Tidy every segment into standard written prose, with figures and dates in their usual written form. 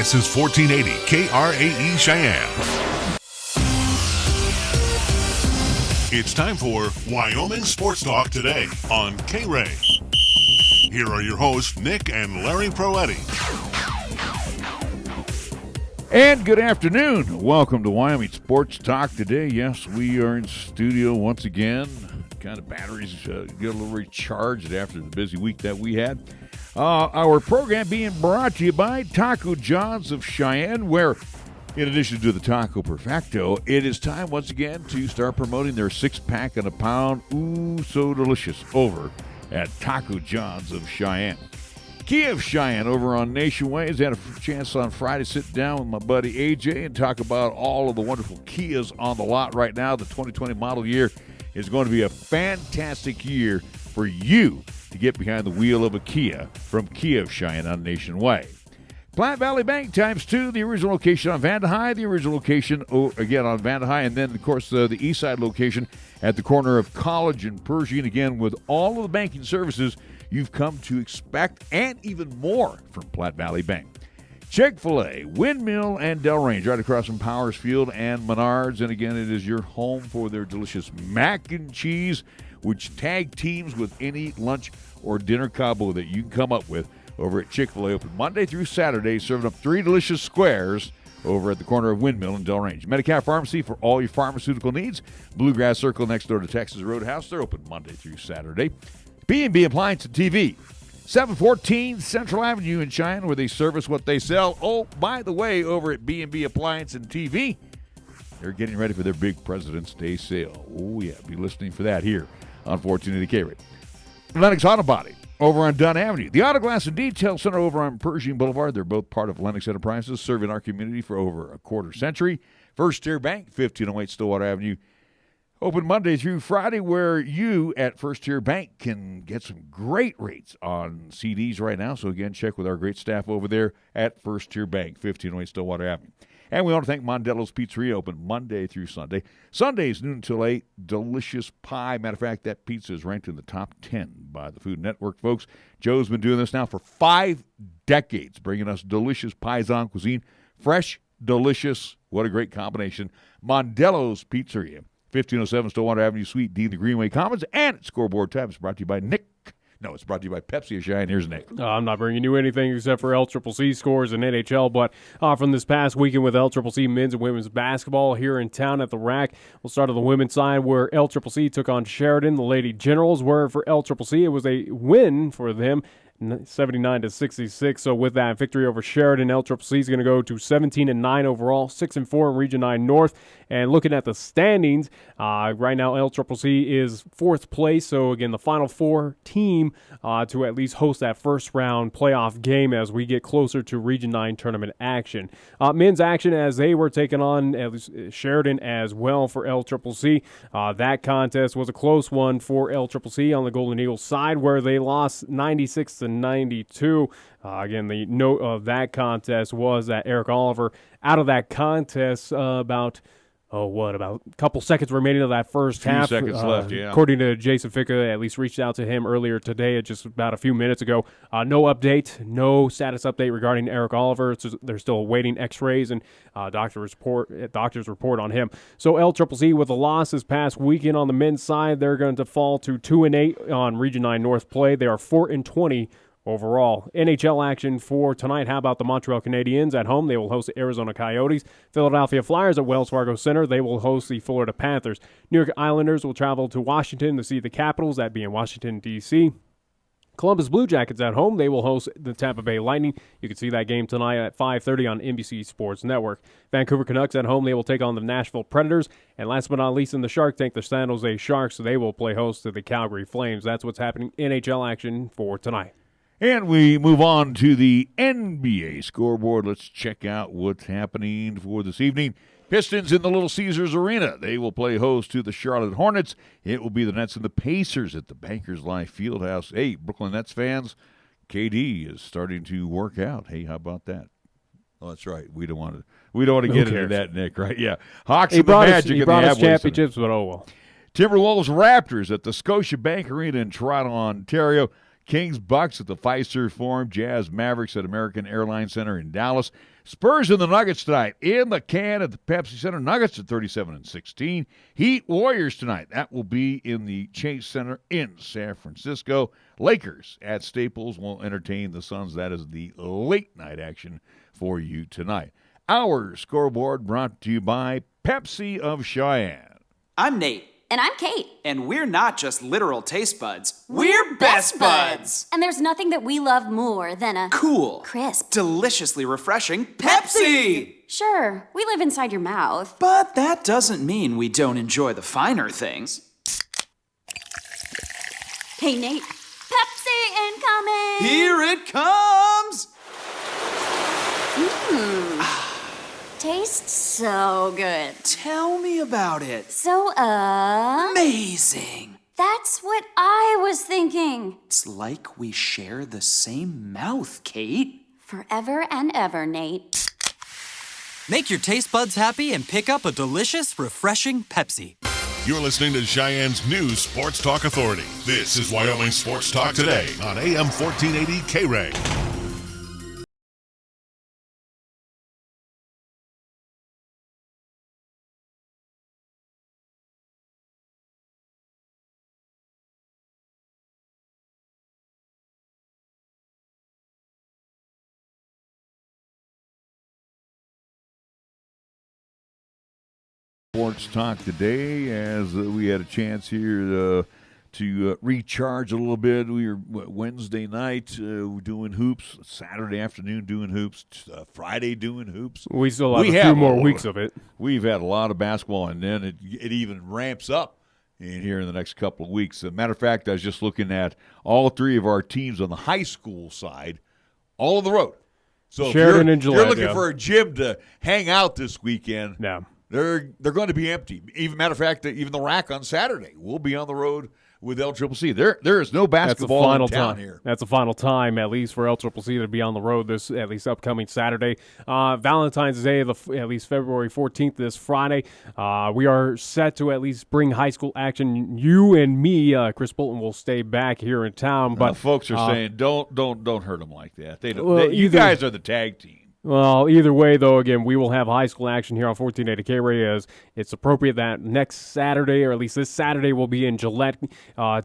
This is 1480 KRAE Cheyenne. It's time for Wyoming Sports Talk today on KRAE. Here are your hosts, Nick and Larry Proetti. And good afternoon. Welcome to Wyoming Sports Talk today. Yes, we are in studio once again. Kind of batteries get a little recharged after the busy week that we had. Our program being brought to you by Taco John's of Cheyenne, where in addition to the Taco Perfecto, it is time once again to start promoting their 6-pack and a pound. Ooh, so delicious over at Taco John's of Cheyenne. Kia of Cheyenne over on Nationway has had a chance on Friday to sit down with my buddy AJ and talk about all of the wonderful Kias on the lot right now. The 2020 model year is going to be a fantastic year for you to get behind the wheel of a Kia from Kia of Cheyenne on Nationway. Platte Valley Bank ×2, the original location on Vandehigh, the original location again on Vandehigh, and then, of course, the east side location at the corner of College and Pershing, again, with all of the banking services you've come to expect and even more from Platte Valley Bank. Chick-fil-A, Windmill, and Delrange, right across from Powers Field and Menards. And again, it is your home for their delicious mac and cheese, which tag teams with any lunch or dinner combo that you can come up with over at Chick-fil-A. Open Monday through Saturday, serving up 3 delicious squares over at the corner of Windmill and Delrange. Medicare Pharmacy for all your pharmaceutical needs. Bluegrass Circle next door to Texas Roadhouse. They're open Monday through Saturday. B&B Appliance and TV, 714 Central Avenue in Cheyenne, where they service what they sell. Oh, by the way, over at B&B Appliance and TV, they're getting ready for their big President's Day sale. Oh, yeah, be listening for that here on 1480 KRAE. Lennox Auto Body over on Dunn Avenue. The Auto Glass and Detail Center over on Pershing Boulevard. They're both part of Lennox Enterprises, serving our community for over a quarter century. First Tier Bank, 1508 Stillwater Avenue. Open Monday through Friday, where you at First Tier Bank can get some great rates on CDs right now. So, again, check with our great staff over there at First Tier Bank, 1508 Stillwater Avenue. And we want to thank Mondello's Pizzeria, open Monday through Sunday. Sundays, noon till 8, delicious pie. Matter of fact, that pizza is ranked in the top 10 by the Food Network, folks. Joe's been doing this now for 5 decades, bringing us delicious Paisan cuisine. Fresh, delicious, what a great combination. Mondello's Pizzeria. 1507 Stillwater Avenue, Suite D, the Greenway Commons, and at Scoreboard Time. It's brought to you by Nick. No, it's brought to you by Pepsi of Cheyenne. Here's Nick. I'm not bringing you anything except for LCCC scores in NHL, but from this past weekend with LCCC men's and women's basketball here in town at the RAC. We'll start on the women's side where LCCC took on Sheridan. The Lady Generals were for LCCC. It was a win for them. 79-66. So with that victory over Sheridan, LCCC is going to go to 17-9 overall, 6-4 in Region 9 North. And looking at the standings, right now LCCC is 4th place. So again, the Final Four team to at least host that first round playoff game as we get closer to Region 9 tournament action. Men's action as they were taking on at least Sheridan as well for LCCC. That contest was a close one for LCCC on the Golden Eagles side, where they lost 96-92. Again, the note of that contest was that Eric Oliver out of that contest about a couple seconds remaining of that first half. 2 seconds left, yeah. According to Jason Ficca, at least reached out to him earlier today, just about a few minutes ago. No update, no status update regarding Eric Oliver. They're still awaiting x-rays and doctor's report on him. So LCCC with a loss this past weekend on the men's side, they're going to fall to 2-8 on Region 9 North play. They are 4-20 overall. NHL action for tonight. How about the Montreal Canadiens at home? They will host the Arizona Coyotes. Philadelphia Flyers at Wells Fargo Center. They will host the Florida Panthers. New York Islanders will travel to Washington to see the Capitals. That being Washington, D.C. Columbus Blue Jackets at home. They will host the Tampa Bay Lightning. You can see that game tonight at 5:30 on NBC Sports Network. Vancouver Canucks at home. They will take on the Nashville Predators. And last but not least in the Shark Tank, the San Jose Sharks. They will play host to the Calgary Flames. That's what's happening in NHL action for tonight. And we move on to the NBA scoreboard. Let's check out what's happening for this evening. Pistons in the Little Caesars Arena. They will play host to the Charlotte Hornets. It will be the Nets and the Pacers at the Bankers Life Fieldhouse. Hey, Brooklyn Nets fans, KD is starting to work out. Hey, how about that? Oh, that's right. We don't want to get into that, Nick, right? Yeah. Hawks and the Magic. He brought us championships, but oh well. Timberwolves Raptors at the Scotiabank Arena in Toronto, Ontario. Kings Bucks at the Fiserv Forum. Jazz Mavericks at American Airlines Center in Dallas. Spurs and the Nuggets tonight in the can at the Pepsi Center. Nuggets at 37-16. Heat Warriors tonight. That will be in the Chase Center in San Francisco. Lakers at Staples will entertain the Suns. That is the late night action for you tonight. Our scoreboard brought to you by Pepsi of Cheyenne. I'm Nate. And I'm Kate. And we're not just literal taste buds. We're best buds. And there's nothing that we love more than a cool, crisp, deliciously refreshing Pepsi. Sure, we live inside your mouth. But that doesn't mean we don't enjoy the finer things. Hey, Nate. Pepsi incoming! Here it comes! Tastes so good. Tell me about it. So, amazing. That's what I was thinking. It's like we share the same mouth, Kate. Forever and ever, Nate. Make your taste buds happy and pick up a delicious, refreshing Pepsi. You're listening to Cheyenne's new Sports Talk Authority. This is Wyoming Sports Talk Today on AM 1480 KRAE. Sports Talk today, as we had a chance here to recharge a little bit. We were Wednesday night doing hoops, Saturday afternoon doing hoops, Friday doing hoops. We still have a few more weeks of it. We've had a lot of basketball, and then it even ramps up here in the next couple of weeks. As a matter of fact, I was just looking at all three of our teams on the high school side, all on the road. So Sheridan if and Gillette, you're looking for a gym to hang out this weekend, yeah. They're going to be empty. Even matter of fact, even the rack on Saturday will be on the road with LCCC. There is no basketball in town here. That's the final time, at least, for LCCC to be on the road this at least upcoming Saturday. Valentine's Day, at least February 14th, this Friday. We are set to at least bring high school action. You and me, Chris Bolton, will stay back here in town. But folks are saying don't hurt them like that. You guys are the tag team. Well, either way, though, again, we will have high school action here on 1480 KRAE as it's appropriate that next Saturday, or at least this Saturday, will be in Gillette,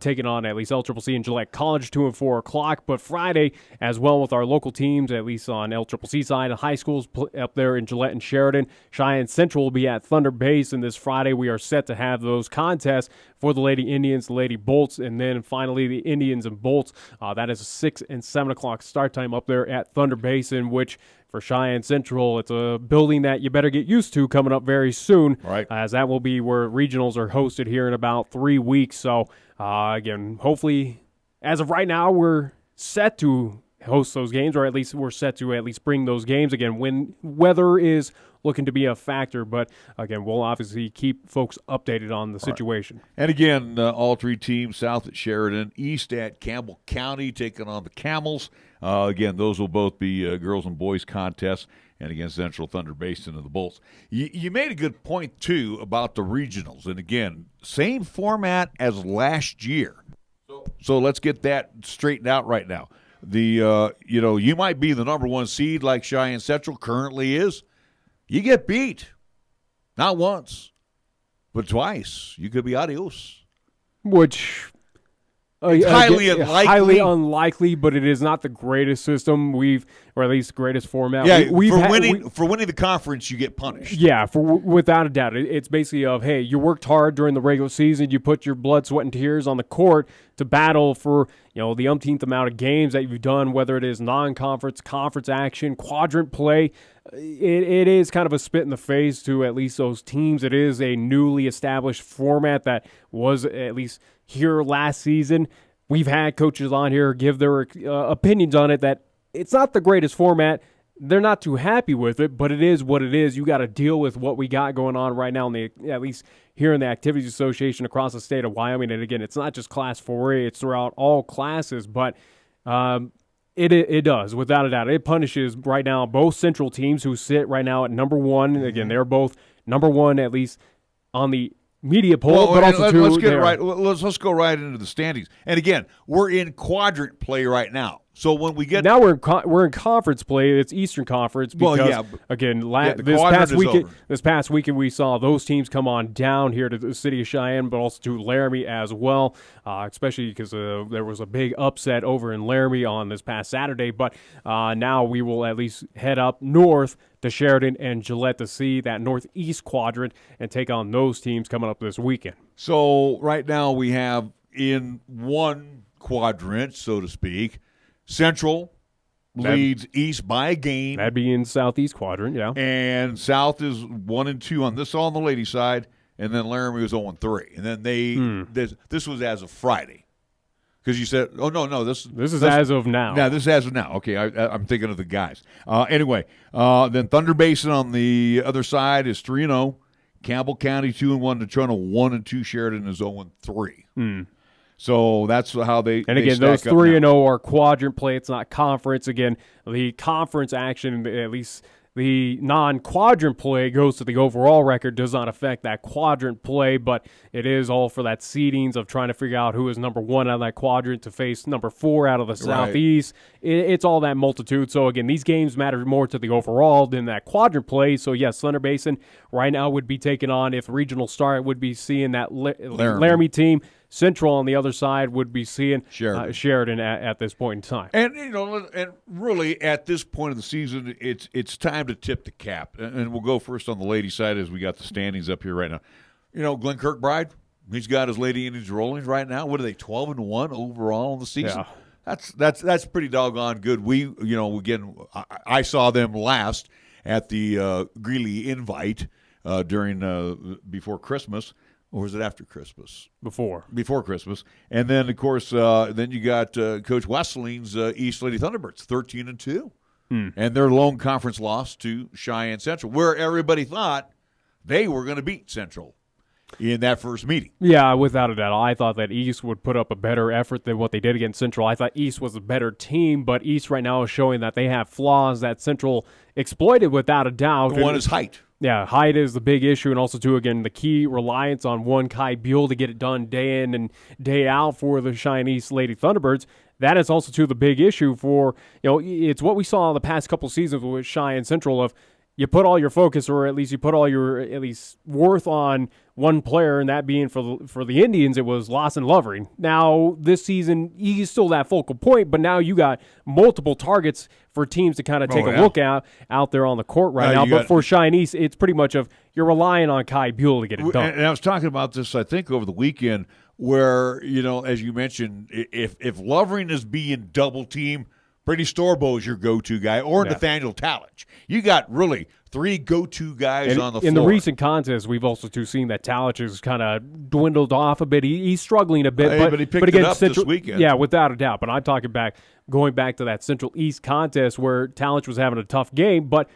taking on at least LCCC and Gillette College, 2 and 4 o'clock. But Friday, as well, with our local teams, at least on LCCC side, high schools up there in Gillette and Sheridan. Cheyenne Central will be at Thunder Base, and this Friday we are set to have those contests for the Lady Indians, the Lady Bolts, and then finally the Indians and Bolts. That is a 6 and 7 o'clock start time up there at Thunder Base, in which for Cheyenne Central, it's a building that you better get used to coming up very soon, right? As that will be where regionals are hosted here in about 3 weeks. So, again, hopefully, as of right now, we're set to host those games, or at least we're set to at least bring those games. Again, when weather is looking to be a factor, but again, we'll obviously keep folks updated on the situation. Right. And again, all three teams, south at Sheridan, east at Campbell County, taking on the Camels. Again, those will both be girls and boys contests, and again, Central, Thunder Basin, and the Bolts. You made a good point, too, about the regionals. And again, same format as last year. So let's get that straightened out right now. You might be the number one seed like Cheyenne Central currently is. You get beat. Not once, but twice. You could be adios. Which it's highly unlikely. Highly unlikely, but it is not the greatest system or at least the greatest format. Yeah, for winning the conference, you get punished. Yeah, without a doubt. It's basically hey, you worked hard during the regular season, you put your blood, sweat, and tears on the court to battle for the umpteenth amount of games that you've done, whether it is non-conference, conference action, quadrant play. It is kind of a spit in the face to at least those teams. It is a newly established format that was at least here last season. We've had coaches on here give their opinions on it that it's not the greatest format. They're not too happy with it, but it is what it is. You got to deal with what we got going on right now, at least here in the Activities Association across the state of Wyoming. And again, it's not just Class 4A; it's throughout all classes. But it does, without a doubt, it punishes right now both Central teams who sit right now at number one. Again, they're both number one, at least on the media poll, but also let's get it right. Let's go right into the standings. And again, we're in quadrant play right now. So when we get now, we're in conference play. It's Eastern Conference because again, this past weekend we saw those teams come on down here to the city of Cheyenne, but also to Laramie as well. Especially because there was a big upset over in Laramie on this past Saturday. But now we will at least head up north to Sheridan and Gillette to see that northeast quadrant and take on those teams coming up this weekend. So right now we have in one quadrant, so to speak, Central leads East by a game. That'd be in Southeast quadrant, yeah. And South is 1-2 on this, all on the lady side, and then Laramie was 0-3. And then this was as of Friday. Because you said, this is as of now. Yeah, this is as of now. Okay, I'm thinking of the guys. Anyway, then Thunder Basin on the other side is 3-0. Campbell County 2-1. Natrona 1-2. Sheridan is 0-3. So that's how they. And again, those 3-0 are quadrant play. It's not conference. Again, the conference action, at least the non-quadrant play, goes to the overall record. Does not affect that quadrant play, but it is all for that seedings of trying to figure out who is number 1 out of that quadrant to face number 4 out of the Southeast. It's all that multitude. So again, these games matter more to the overall than that quadrant play. So yes, Thunder Basin right now would be taking on, if regional start, would be seeing that Laramie team. Central on the other side would be seeing Sheridan at this point in time. And and really at this point of the season, it's time to tip the cap. And we'll go first on the lady side as we got the standings up here right now. Glenn Kirkbride, he's got his Lady Indians rolling right now. What are they, 12-1 overall in the season? Yeah. That's pretty doggone good. I saw them last at the Greeley Invite before Christmas. Or was it after Christmas? Before Christmas. And then, of course, then you got Coach Wesseling's East Lady Thunderbirds, 13-2. And their lone conference loss to Cheyenne Central, where everybody thought they were going to beat Central in that first meeting. Yeah, without a doubt. I thought that East would put up a better effort than what they did against Central. I thought East was a better team, but East right now is showing that they have flaws that Central exploited without a doubt. One is height. Yeah, height is the big issue, and also, too, again, the key reliance on one Kai Buell to get it done day in and day out for the Cheyenne East Lady Thunderbirds. That is also, too, the big issue for, it's what we saw the past couple seasons with Cheyenne Central of you put all your focus, or at least you put all your worth on one player, and that being for the Indians, it was Lawson Lovering. Now, this season, he's still that focal point, but now you got multiple targets for teams to kind of take a look at out there on the court right now. But for Cheyenne East, it's pretty much you're relying on Kai Buell to get it done. And I was talking about this, I think, over the weekend, where, as you mentioned, if Lovering is being double teamed, Brady Storbo is your go-to guy, or Nathaniel Talich. You got really 3 go-to guys on the floor. In the recent contest, we've also seen that Talich has kind of dwindled off a bit. He's struggling a bit. But he picked it up this weekend. Yeah, without a doubt. But I'm talking going back to that Central East contest where Talich was having a tough game, but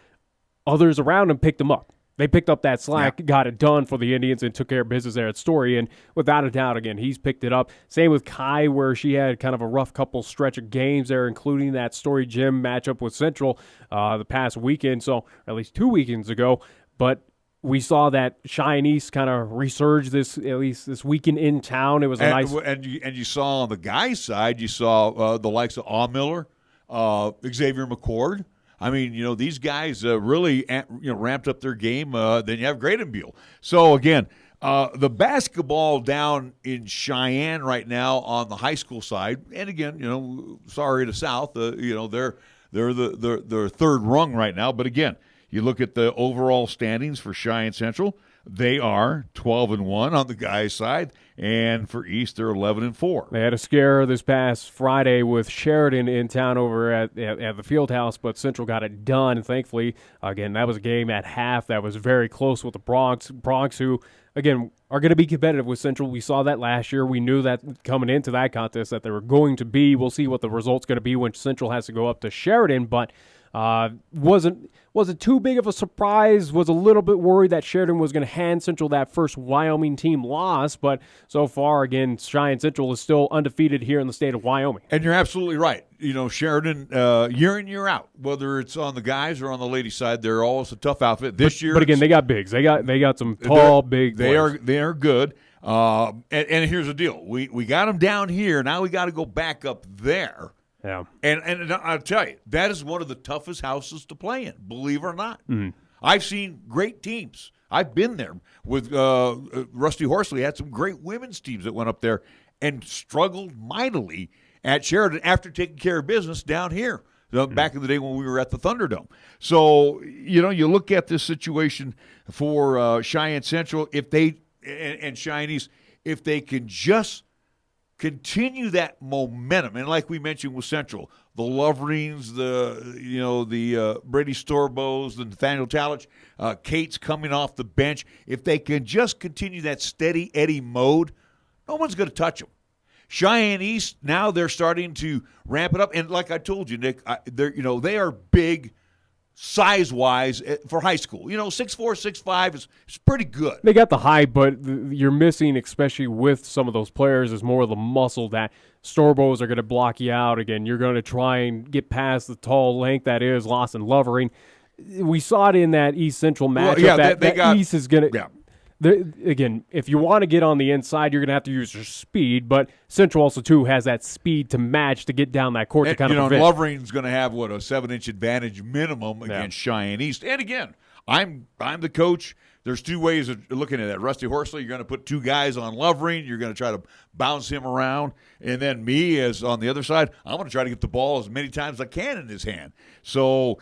others around him picked him up. They picked up that slack, got it done for the Indians, and took care of business there at Story. And without a doubt, again, he's picked it up. Same with Kai, where she had kind of a rough couple stretch of games there, including that Story Gym matchup with Central the past weekend, so at least 2 weekends ago. But we saw that Cheyenne East kind of resurge this weekend in town. It was a nice. And you saw on the guys' side, you saw the likes of Aw Miller, Xavier McCord. I mean, these guys really ramped up their game. Then you have Gradenbuhl. So, again, the basketball down in Cheyenne right now on the high school side, and again, sorry to South, they're the third rung right now. But, again, you look at the overall standings for Cheyenne Central, they are 12-1 on the guys' side, and for East, they're 11-4. They had a scare this past Friday with Sheridan in town over at the field house, but Central got it done, thankfully. Again, that was a game at half that was very close with the Bronx, who, again, are going to be competitive with Central. We saw that last year. We knew that coming into that contest that they were going to be. We'll see what the result's going to be when Central has to go up to Sheridan, but Wasn't too big of a surprise. Was a little bit worried that Sheridan was going to hand Central that first Wyoming team loss, but so far, again, Cheyenne Central is still undefeated here in the state of Wyoming. And you're absolutely right. Sheridan, year in, year out, whether it's on the guys or on the ladies' side, they're always a tough outfit. This year, but again, they got bigs. They got some tall, big players. They are good. And here's the deal: we got them down here. Now we got to go back up there. Yeah. And I'll tell you, that is one of the toughest houses to play in, believe it or not. Mm-hmm. I've seen great teams. I've been there with Rusty Horsley. Had some great women's teams that went up there and struggled mightily at Sheridan after taking care of business down here back in the day when we were at the Thunderdome. So, you look at this situation for Cheyenne Central, if they and Cheyenne East, if they can just continue that momentum, and like we mentioned with Central, the Loverings, the Brady Storbos, the Nathaniel Talich, Kate's coming off the bench. If they can just continue that steady Eddie mode, no one's going to touch them. Cheyenne East, now they're starting to ramp it up, and like I told you, Nick, they are big size-wise for high school. 6'4", 6'5" is pretty good. They got the height, but you're missing, especially with some of those players, is more of the muscle that Storbos are going to block you out. Again, you're going to try and get past the tall length that is Lawson Lovering. We saw it in that East Central matchup. East is going to... Yeah. Again, if you want to get on the inside, you're going to have to use your speed, but Central also, too, has that speed to match to get down that court to kind of prevent. Lovering's going to have, a 7-inch advantage minimum against Cheyenne East. And again, I'm the coach. There's two ways of looking at that. Rusty Horsley, you're going to put two guys on Lovering. You're going to try to bounce him around. And then me, as on the other side, I'm going to try to get the ball as many times as I can in his hand. So,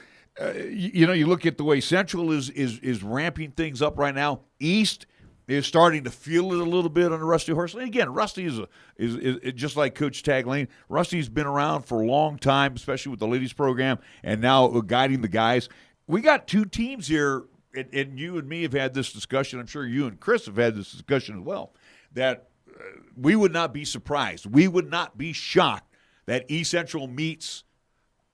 you look at the way Central is ramping things up right now. East is starting to feel it a little bit under Rusty Horsley. And again, Rusty is just like Coach Taglane. Rusty's been around for a long time, especially with the ladies program, and now guiding the guys. We got two teams here, and you and me have had this discussion. I'm sure you and Chris have had this discussion as well, that we would not be surprised. We would not be shocked that East Central meets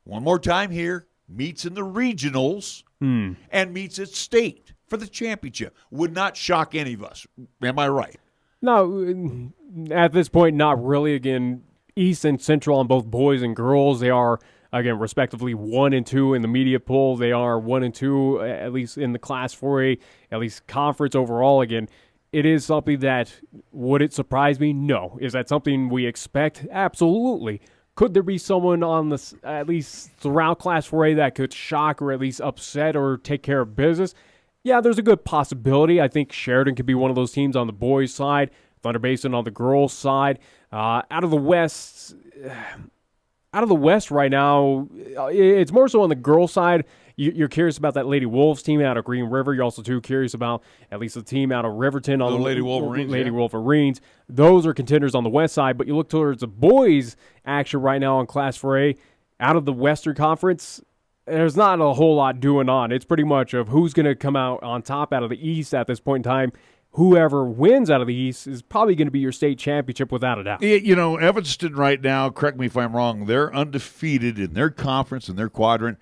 one more time here, meets in the regionals, and meets at state for the championship. Would not shock any of us. Am I right? No, at this point, not really. Again, East and Central on both boys and girls, they are, again, respectively 1 and 2 in the media poll. They are 1 and 2, at least in the Class 4A, at least conference overall. Again, it is something that, would it surprise me? No. Is that something we expect? Absolutely. Could there be someone on this, at least throughout Class 4A, that could shock or at least upset or take care of business? Yeah, there's a good possibility. I think Sheridan could be one of those teams on the boys' side, Thunder Basin on the girls' side. Out of the West right now, it's more so on the girls' side. You're curious about that Lady Wolves team out of Green River. You're also too curious about at least the team out of Riverton on the Lady Wolverines. Wolverines. Those are contenders on the west side. But you look towards the boys' action right now on Class 4A. Out of the Western Conference, there's not a whole lot doing on. It's pretty much of who's going to come out on top out of the East at this point in time. Whoever wins out of the East is probably going to be your state championship without a doubt. Evanston right now, correct me if I'm wrong, they're undefeated in their conference and their quadrant,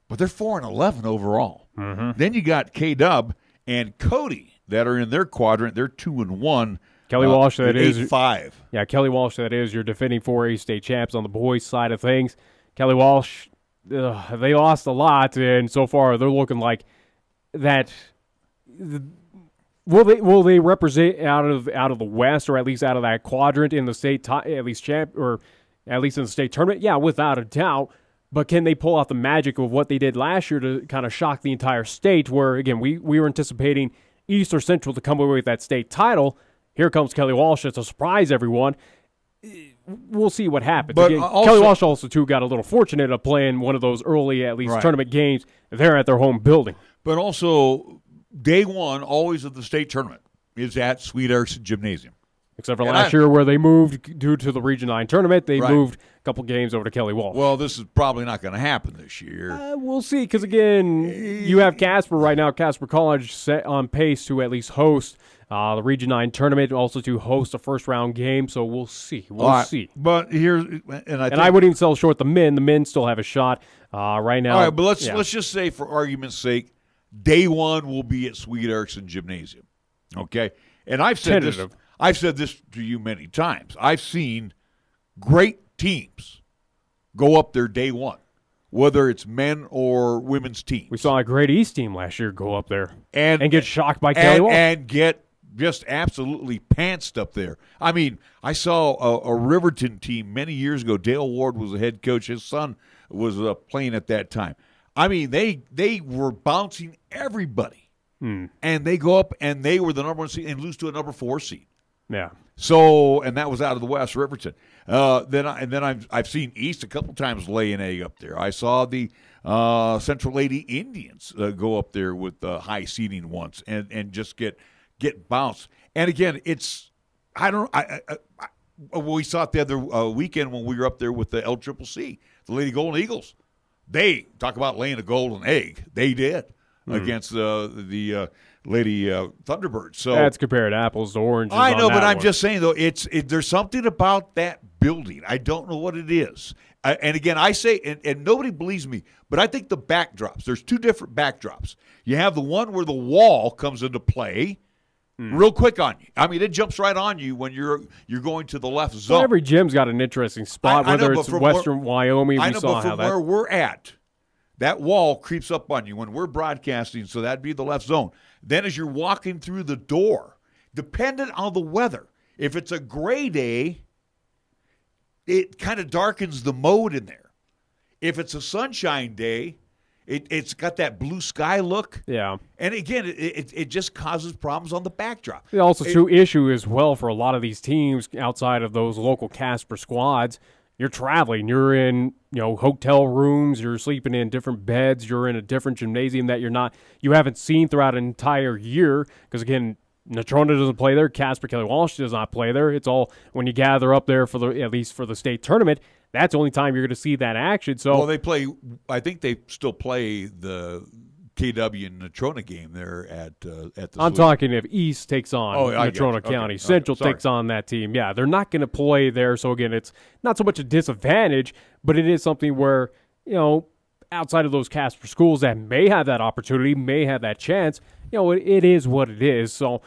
but they're 4-11 overall. Mm-hmm. Then you got K-Dub and Cody that are in their quadrant. They're 2-1. Kelly Walsh, that is 8-5. Yeah, Kelly Walsh, that is your defending 4A state champs on the boys' side of things. Kelly Walsh, they lost a lot, and so far they're looking like that. Will they represent out of the West, or at least out of that quadrant in the state at least in the state tournament? Yeah, without a doubt. But can they pull off the magic of what they did last year to kind of shock the entire state? Where again we were anticipating East or Central to come away with that state title. Here comes Kelly Walsh to surprise everyone. We'll see what happens. But again, Kelly Walsh also, too, got a little fortunate of playing one of those early, at least, tournament games there at their home building. But also, day one, always of the state tournament, is at Sweet Erickson Gymnasium. Except for last year where they moved due to the Region 9 tournament. They moved a couple games over to Kelly Walsh. Well, this is probably not going to happen this year. We'll see, because, again, you have Casper right now. Casper College set on pace to at least host the Region 9 tournament, also to host a first-round game, so we'll see. We'll see. But here's I wouldn't even sell short the men. The men still have a shot right now. All right, but let's just say, for argument's sake, day one will be at Sweet Erickson Gymnasium. Okay? And I've said this to you many times. I've seen great teams go up there day one, whether it's men or women's teams. We saw a great East team last year go up there and get shocked by Kelly Walsh. And get just absolutely pantsed up there. I mean, I saw a Riverton team many years ago. Dale Ward was the head coach. His son was playing at that time. I mean, they were bouncing everybody. And they go up, and they were the number 1 seed and lose to a number 4 seed. Yeah. So, and that was out of the West, Riverton. Then I've seen East a couple times lay an egg up there. I saw the Central Lady Indians go up there with high seeding once and just get bounced. And again, we saw it the other weekend when we were up there with the LCCC, the Lady Golden Eagles. They talk about laying a golden egg. They did against the Lady Thunderbirds. So that's compared apples to oranges. I know, but I'm just saying though, there's something about that building. I don't know what it is. And again, I say, and nobody believes me, but I think the backdrops. There's two different backdrops. You have the one where the wall comes into play. Real quick on you. I mean, it jumps right on you when you're going to the left zone. Well, every gym's got an interesting spot, whether it's Western Wyoming. I know, but from where we're at, that wall creeps up on you when we're broadcasting, so that'd be the left zone. Then as you're walking through the door, dependent on the weather, if it's a gray day, it kind of darkens the mode in there. If it's a sunshine day, it's got that blue sky look. Yeah. And again, it just causes problems on the backdrop. It's also a true issue as well for a lot of these teams outside of those local Casper squads. You're traveling. You're in, hotel rooms. You're sleeping in different beds. You're in a different gymnasium that you haven't seen throughout an entire year. Because again, Natrona doesn't play there. Casper Kelly Walsh does not play there. It's all when you gather up there at least for the state tournament. That's the only time you're going to see that action. So, they play. I think they still play the KW and Natrona game there at the. I'm talking if East takes on Natrona County, okay. Central takes on that team. Yeah, they're not going to play there. So again, it's not so much a disadvantage, but it is something where outside of those Casper schools that may have that opportunity, may have that chance. It is what it is. So.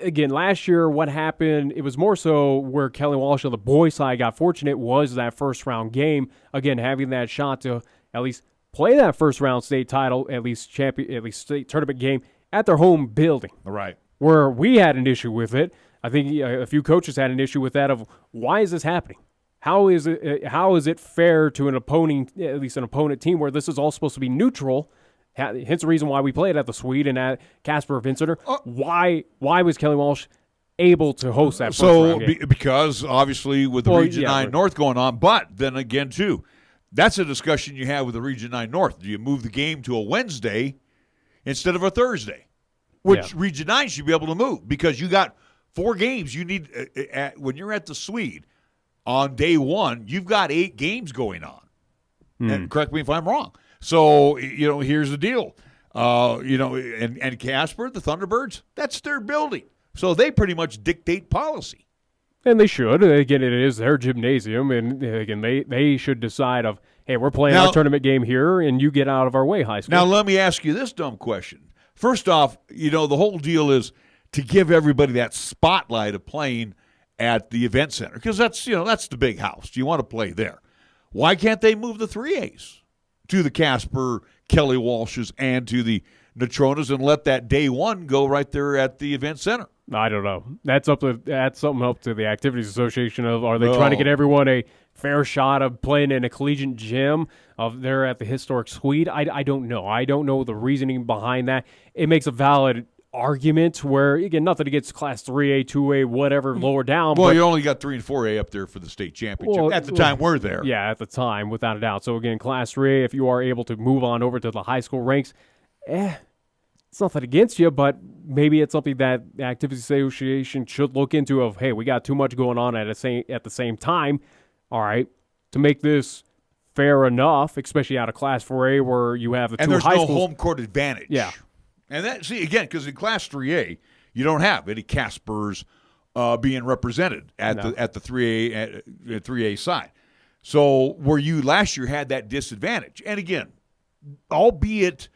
Again, last year, what happened, it was more so where Kelly Walsh on the boys' side got fortunate was that first-round game. Again, having that shot to at least play that first-round state title, at least state tournament game at their home building. Right. Where we had an issue with it. I think a few coaches had an issue with that of why is this happening? How is it fair to an opponent team where this is all supposed to be neutral? Hence the reason why we played at the Swede and at Casper Event Center. Why was Kelly Walsh able to host that first round game? Because obviously with the Region 9 North going on, but then again too, that's a discussion you have with the Region 9 North. Do you move the game to a Wednesday instead of a Thursday? Which Region 9 should be able to move because you got 4 games you need when you're at the Swede on day one, you've got 8 games going on. And correct me if I'm wrong. So, here's the deal. And Casper, the Thunderbirds, that's their building. So they pretty much dictate policy. And they should. Again, it is their gymnasium. And again, they should decide of, hey, we're playing our tournament game here, and you get out of our way, high school. Now, let me ask you this dumb question. First off, the whole deal is to give everybody that spotlight of playing at the event center. Because that's the big house. You want to play there. Why can't they move the 3As? To the Casper, Kelly Walshes, and to the Natronas, and let that day one go right there at the event center. I don't know. That's something up to the Activities Association of are they trying to get everyone a fair shot of playing in a collegiate gym of there at the historic Swede? I don't know. I don't know the reasoning behind that. It makes a valid argument where, again, nothing against Class 3A, 2A, whatever, lower down. Well, you only got 3 and 4A up there for the state championship at the time we're there. Yeah, at the time, without a doubt. So, again, Class 3A, if you are able to move on over to the high school ranks, it's nothing against you, but maybe it's something that the Activities Association should look into of, hey, we got too much going on at the same time. All right, to make this fair enough, especially out of Class 4A where you have the two high schools. And there's no home court advantage. Yeah. And that, see, again, because in Class 3A, you don't have any Caspers being represented at the 3A side. So where you last year had that disadvantage. And again, albeit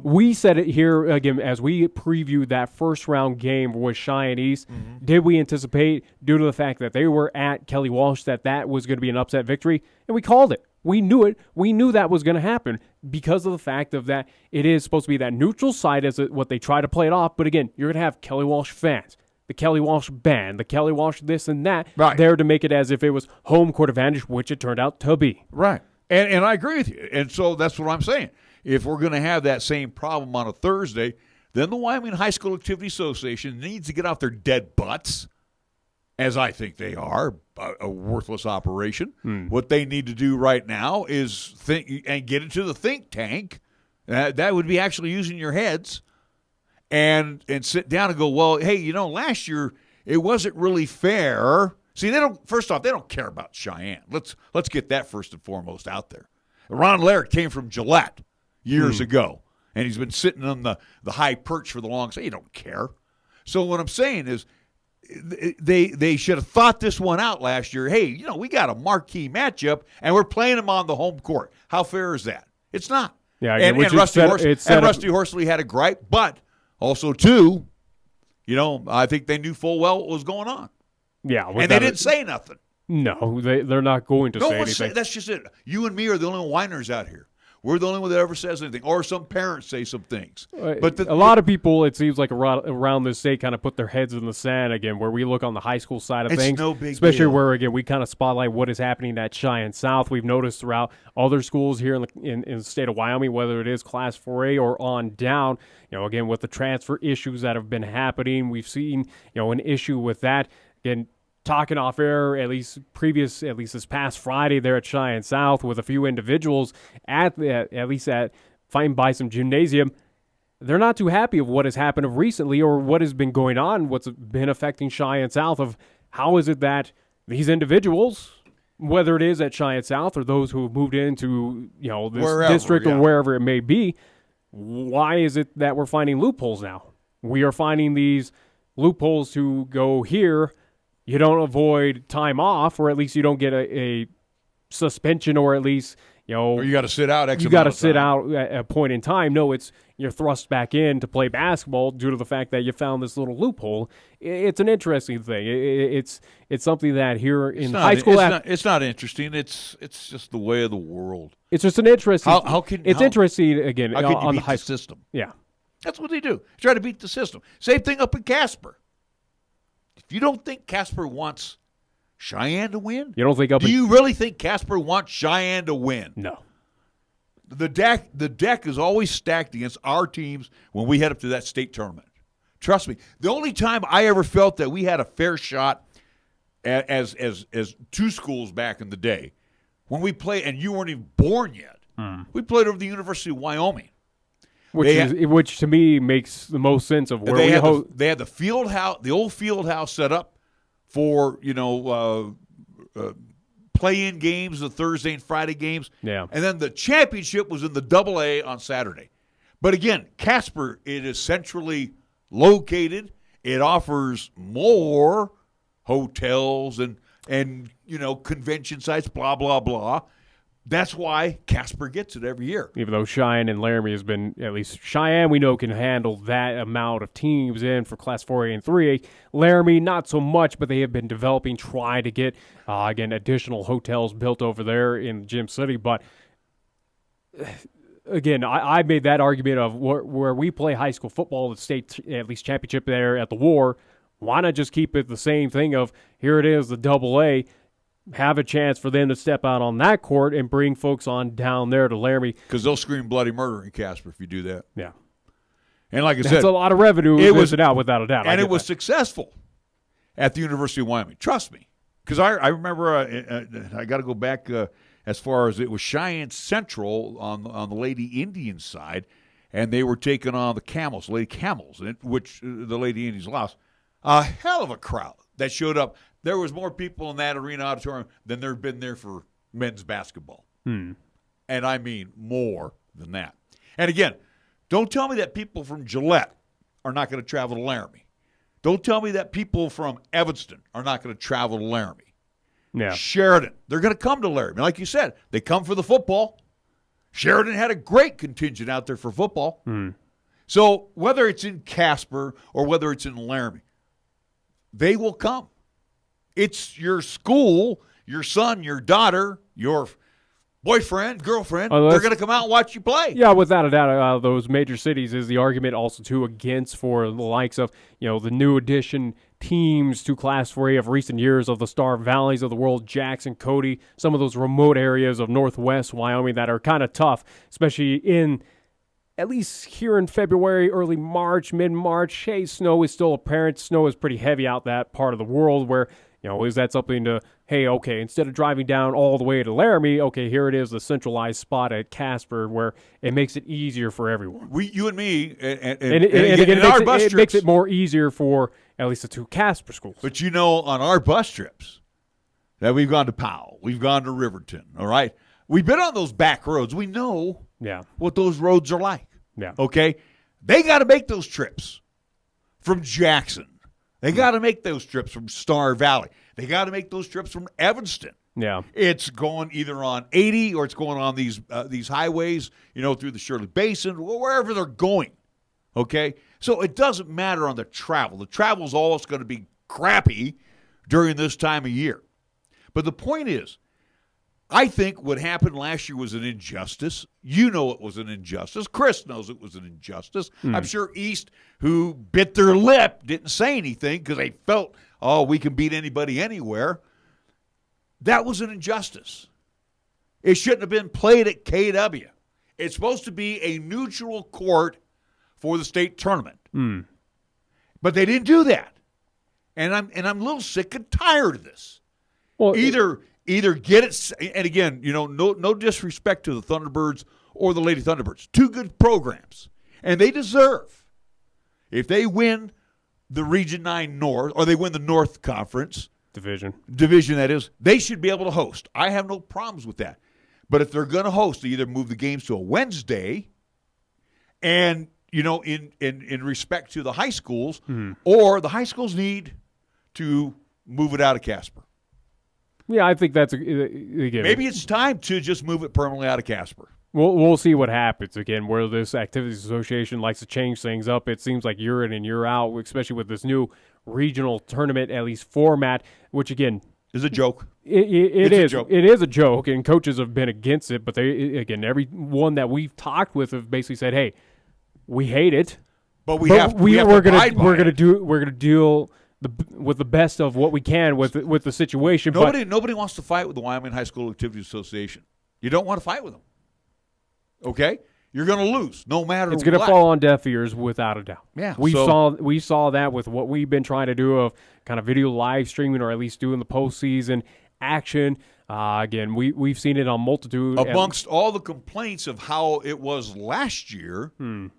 we said it here again as we previewed that first round game with Cheyenne East. Did we anticipate, due to the fact that they were at Kelly Walsh, that was going to be an upset victory? And we called it. We knew it. We knew that was going to happen because of the fact of that it is supposed to be that neutral side as what they try to play it off. But again, you're going to have Kelly Walsh fans, the Kelly Walsh band, the Kelly Walsh this and that, there to make it as if it was home court advantage, which it turned out to be. Right. And I agree with you. And so that's what I'm saying. If we're going to have that same problem on a Thursday, then the Wyoming High School Activity Association needs to get off their dead butts, as I think they are, a worthless operation. What they need to do right now is think and get into the think tank. That would be actually using your heads and sit down and go, well, hey, last year it wasn't really fair. See, first off, they don't care about Cheyenne. Let's get that first and foremost out there. Ron Laird came from Gillette years ago, and he's been sitting on the high perch for the longest. You don't care. So what I'm saying is they should have thought this one out last year. Hey, we got a marquee matchup, and we're playing them on the home court. How fair is that? It's not. Yeah, and Rusty Horsley had a gripe, but also, too, I think they knew full well what was going on. Yeah. And they didn't say nothing. No, they're not going to say anything. That's just it. You and me are the only whiners out here. We're the only one that ever says anything, or some parents say some things. But a lot of people, it seems like around this state, kind of put their heads in the sand again. Where we look on the high school side of things, no big especially deal. where again we kind of spotlight what is happening at Cheyenne South. We've noticed throughout other schools here in the state of Wyoming, whether it is Class 4A or on down. Again with the transfer issues that have been happening, we've seen an issue with that. Again, talking off air, at least this past Friday there at Cheyenne South with a few individuals at Fighting Bison Gymnasium, they're not too happy of what has happened recently or what has been going on, what's been affecting Cheyenne South of how is it that these individuals, whether it is at Cheyenne South or those who have moved into this district or wherever it may be, why is it that we're finding loopholes now? We are finding these loopholes to go here. You don't avoid time off, or at least you don't get a suspension, or at least or you got to sit out. You got to sit out at a point in time. No, you're thrust back in to play basketball due to the fact that you found this little loophole. It's an interesting thing. It's something that here in high school, it's not interesting. It's just the way of the world. It's just an interesting. Interesting again how can you on beat the high the system. Yeah, that's what they do. Try to beat the system. Same thing up in Casper. If you don't think Casper wants Cheyenne to win, do you really think Casper wants Cheyenne to win? No. The deck is always stacked against our teams when we head up to that state tournament. Trust me. The only time I ever felt that we had a fair shot as two schools back in the day, when we played, and you weren't even born yet, we played over the University of Wyoming. Which to me makes the most sense of where they had the field house, the old field house set up for play-in games, the Thursday and Friday games. Yeah, and then the championship was in the AA on Saturday. But again, Casper, it is centrally located. It offers more hotels and convention sites. Blah blah blah. That's why Casper gets it every year. Even though Cheyenne and Laramie has been, at least Cheyenne we know can handle that amount of teams in for Class 4A and 3A. Laramie, not so much, but they have been developing, trying to get, again, additional hotels built over there in Gym City. But, again, I made that argument of where we play high school football, the state, at least championship there at the War, why not just keep it the same thing of here it is, the AA, have a chance for them to step out on that court and bring folks on down there to Laramie. Because they'll scream bloody murder in Casper if you do that. Yeah. And like I said, that's a lot of revenue out without a doubt. And it was successful at the University of Wyoming. Trust me. Because I remember, I got to go back as far as it was Cheyenne Central on the Lady Indian side, and they were taking on the Lady Camels, which the Lady Indians lost. A hell of a crowd that showed up. There was more people in that arena auditorium than there have been there for men's basketball. And I mean more than that. And again, Don't tell me that people from Gillette are not going to travel to Laramie. Don't tell me that people from Evanston are not going to travel to Laramie. Yeah. Sheridan, they're going to come to Laramie. Like you said, they come for the football. Sheridan had a great contingent out there for football. So whether it's in Casper or whether it's in Laramie, they will come. It's your school, your son, your daughter, your boyfriend, girlfriend. They're going to come out and watch you play. Yeah, without a doubt, those major cities is the argument also, too, against for the likes of, the new addition teams to Class 4A of recent years of the Star Valleys of the world, Jackson, Cody, some of those remote areas of northwest Wyoming that are kind of tough, especially in, at least here in February, early March, mid-March. Hey, snow is still apparent. Snow is pretty heavy out that part of the world where, is that something to, hey, okay, instead of driving down all the way to Laramie, okay, here it is, the centralized spot at Casper where it makes it easier for everyone. You and me, and again, our bus it trips. makes it more easier for at least the two Casper schools. But on our bus trips, that we've gone to Powell, we've gone to Riverton, all right? We've been on those back roads. We know what those roads are like. Yeah. Okay? They got to make those trips from Jackson. They got to make those trips from Star Valley. They got to make those trips from Evanston. Yeah. It's going either on 80 or it's going on these highways, through the Shirley Basin, wherever they're going. Okay? So it doesn't matter on the travel. The travel is always going to be crappy during this time of year. But the point is, I think what happened last year was an injustice. You know it was an injustice. Chris knows it was an injustice. I'm sure East, who bit their lip, didn't say anything because they felt, we can beat anybody anywhere. That was an injustice. It shouldn't have been played at KW. It's supposed to be a neutral court for the state tournament. But they didn't do that. And I'm a little sick and tired of this. Well, Either get it, and again, no disrespect to the Thunderbirds or the Lady Thunderbirds. Two good programs. And they deserve, if they win the Region 9 North, or they win the North Conference. Division, that is, they should be able to host. I have no problems with that. But if they're going to host, they either move the games to a Wednesday and, in respect to the high schools, or the high schools need to move it out of Casper. Yeah, I think that's again. Maybe it's time to just move it permanently out of Casper. We'll see what happens again. Where this Activities Association likes to change things up, it seems like year in and year out, especially with this new regional tournament, at least format, which again is a joke. It is a joke, and coaches have been against it. But everyone that we've talked with have basically said, "Hey, we hate it, but we're going to deal." With the best of what we can with the situation. Nobody wants to fight with the Wyoming High School Activities Association. You don't want to fight with them. Okay? You're going to lose no matter what. It's going to fall on deaf ears without a doubt. Yeah. We saw that with what we've been trying to do of kind of video live streaming or at least doing the postseason action. Again, we've seen it on multitude. Amongst all the complaints of how it was last year, and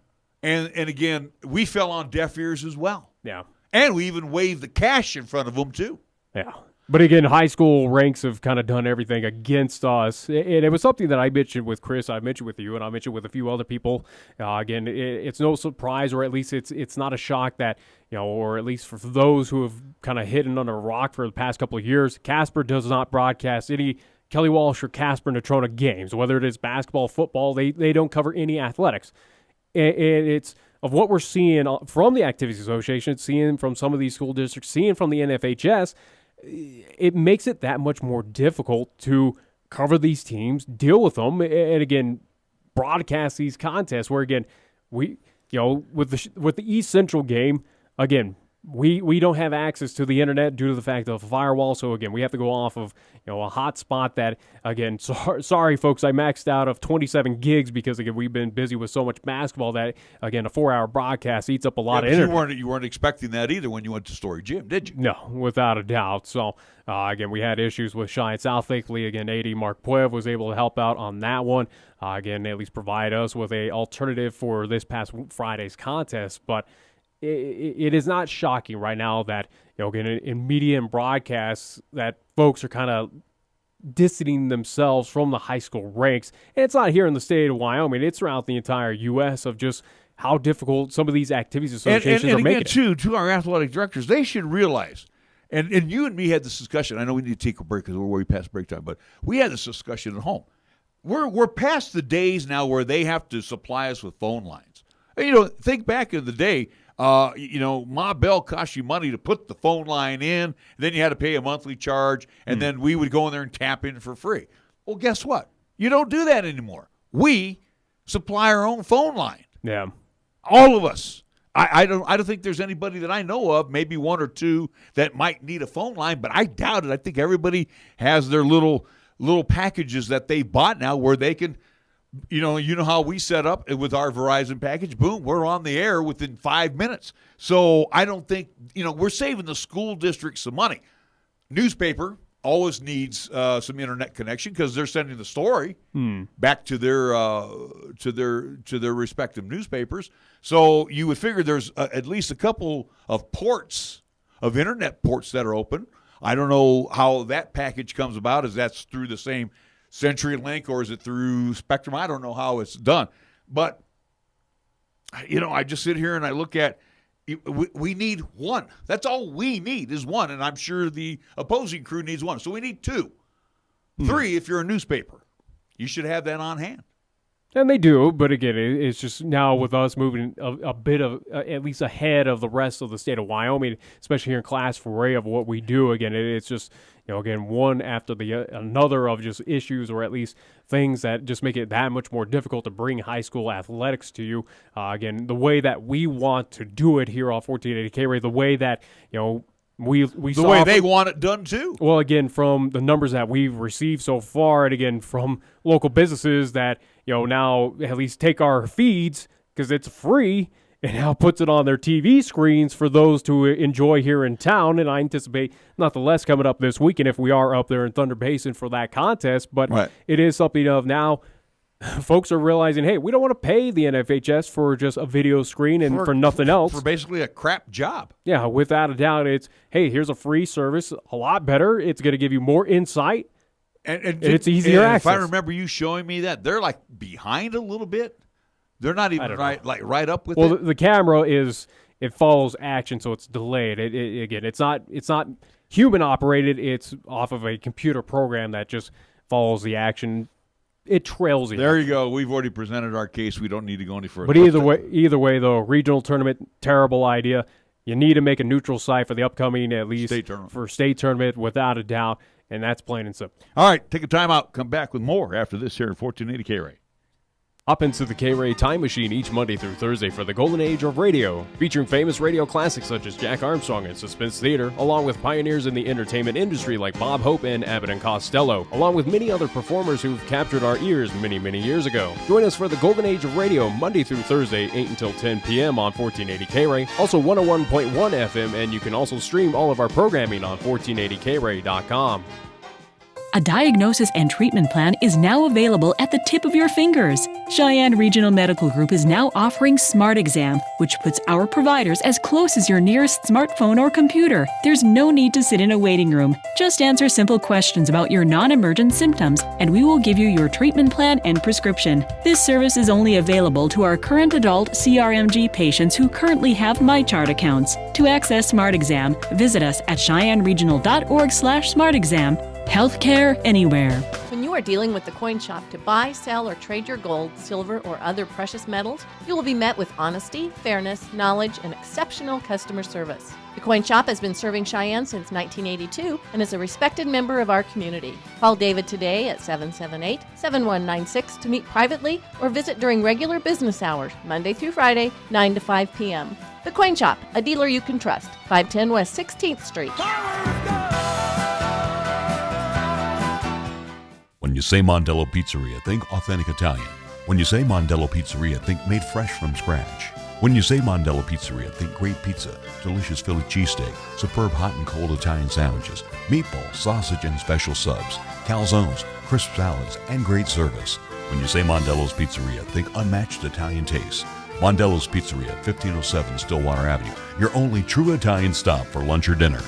again, we fell on deaf ears as well. Yeah. And we even waved the cash in front of them, too. Yeah. But again, high school ranks have kind of done everything against us. And it was something that I mentioned with Chris, I mentioned with you, and I mentioned with a few other people. Again, it's no surprise, or at least it's not a shock that, or at least for those who have kind of hidden under a rock for the past couple of years, Casper does not broadcast any Kelly Walsh or Casper Natrona games. Whether it is basketball, football, they don't cover any athletics. And it's of what we're seeing from the Activities Association, seeing from some of these school districts, seeing from the NFHS, it makes it that much more difficult to cover these teams, deal with them, and again, broadcast these contests where, again, with the East Central game, again, we don't have access to the internet due to the fact of a firewall. So again, we have to go off of a hot spot that, again, sorry folks, I maxed out of 27 gigs because again we've been busy with so much basketball that again a 4-hour broadcast eats up a lot of internet. You weren't expecting that either when you went to Story Gym, did you? No, without a doubt. So again, we had issues with Cheyenne South. Thankfully, again, AD Mark Puev was able to help out on that one. Again, at least provide us with a alternative for this past Friday's contest, but. It is not shocking right now that, again, in media and broadcasts that folks are kind of distancing themselves from the high school ranks. And it's not here in the state of Wyoming. It's throughout the entire U.S. of just how difficult some of these activities associations and are making again, to our athletic directors, they should realize, and you and me had this discussion. I know we need to take a break because we're way past break time, but we had this discussion at home. We're past the days now where they have to supply us with phone lines. And, think back in the day, Ma Bell cost you money to put the phone line in, then you had to pay a monthly charge, and then we would go in there and tap in for free. Well, guess what? You don't do that anymore. We supply our own phone line. Yeah. All of us. I don't think there's anybody that I know of, maybe one or two, that might need a phone line, but I doubt it. I think everybody has their little packages that they bought now where they can, you know how we set up with our Verizon package. Boom, we're on the air within 5 minutes. So I don't think, we're saving the school district some money. Newspaper always needs some internet connection because they're sending the story back to their respective newspapers. So you would figure there's at least a couple of ports, of internet ports that are open. I don't know how that package comes about. Is that's through the same CenturyLink or is it through Spectrum? I don't know how it's done. But, I just sit here and I look at, we need one. That's all we need is one, and I'm sure the opposing crew needs one. So we need two. 3 if you're a newspaper. You should have that on hand. And they do, but again, it's just now with us moving a bit of at least ahead of the rest of the state of Wyoming, especially here in Class 4A of what we do. Again, it's just again one after the another of just issues or at least things that just make it that much more difficult to bring high school athletics to you. Again, the way that we want to do it here on 1480 KRAE, the way that we the way they want it done too. Well, again, from the numbers that we've received so far, and again from local businesses that now at least take our feeds because it's free and now puts it on their TV screens for those to enjoy here in town. And I anticipate not the less coming up this weekend if we are up there in Thunder Basin for that contest. But It is something of now folks are realizing, hey, we don't want to pay the NFHS for just a video screen and for nothing else. For basically a crap job. Yeah, without a doubt, it's, hey, here's a free service, a lot better. It's going to give you more insight. And it's easier access. If I remember you showing me that, they're like behind a little bit. They're not even right up with it. Well, the camera it follows action, so it's delayed. Again, it's not human operated. It's off of a computer program that just follows the action. It trails the There action. you go. We've already presented our case. We don't need to go any further. But either way, though, regional tournament, terrible idea. You need to make a neutral site for the upcoming, at least state tournament, without a doubt. And that's plain and simple. All right, take a time out. Come back with more after this here at 1480 KRAE. Up into the KRAE Time Machine each Monday through Thursday for the golden age of radio, featuring famous radio classics such as Jack Armstrong and Suspense Theater, along with pioneers in the entertainment industry like Bob Hope and Abbott and Costello, along with many other performers who've captured our ears many, many years ago. Join us for the golden age of radio Monday through Thursday, 8 until 10 p.m. on 1480 KRAE, also 101.1 FM, and you can also stream all of our programming on 1480KRAE.com. A diagnosis and treatment plan is now available at the tip of your fingers. Cheyenne Regional Medical Group is now offering Smart Exam, which puts our providers as close as your nearest smartphone or computer. There's no need to sit in a waiting room. Just answer simple questions about your non-emergent symptoms, and we will give you your treatment plan and prescription. This service is only available to our current adult CRMG patients who currently have MyChart accounts. To access Smart Exam, visit us at cheyenneregional.org/smartexam. Healthcare anywhere. When you are dealing with the coin shop to buy, sell, or trade your gold, silver, or other precious metals, you will be met with honesty, fairness, knowledge, and exceptional customer service. The coin shop has been serving Cheyenne since 1982 and is a respected member of our community. Call David today at 778-7196 to meet privately or visit during regular business hours, Monday through Friday, 9 to 5 p.m. The Coin Shop, a dealer you can trust, 510 West 16th Street. When you say Mondello Pizzeria, think authentic Italian. When you say Mondello Pizzeria, think made fresh from scratch. When you say Mondello Pizzeria, think great pizza, delicious Philly cheesesteak, superb hot and cold Italian sandwiches, meatballs, sausage, and special subs, calzones, crisp salads, and great service. When you say Mondello's Pizzeria, think unmatched Italian taste. Mondello's Pizzeria, 1507 Stillwater Avenue, your only true Italian stop for lunch or dinner.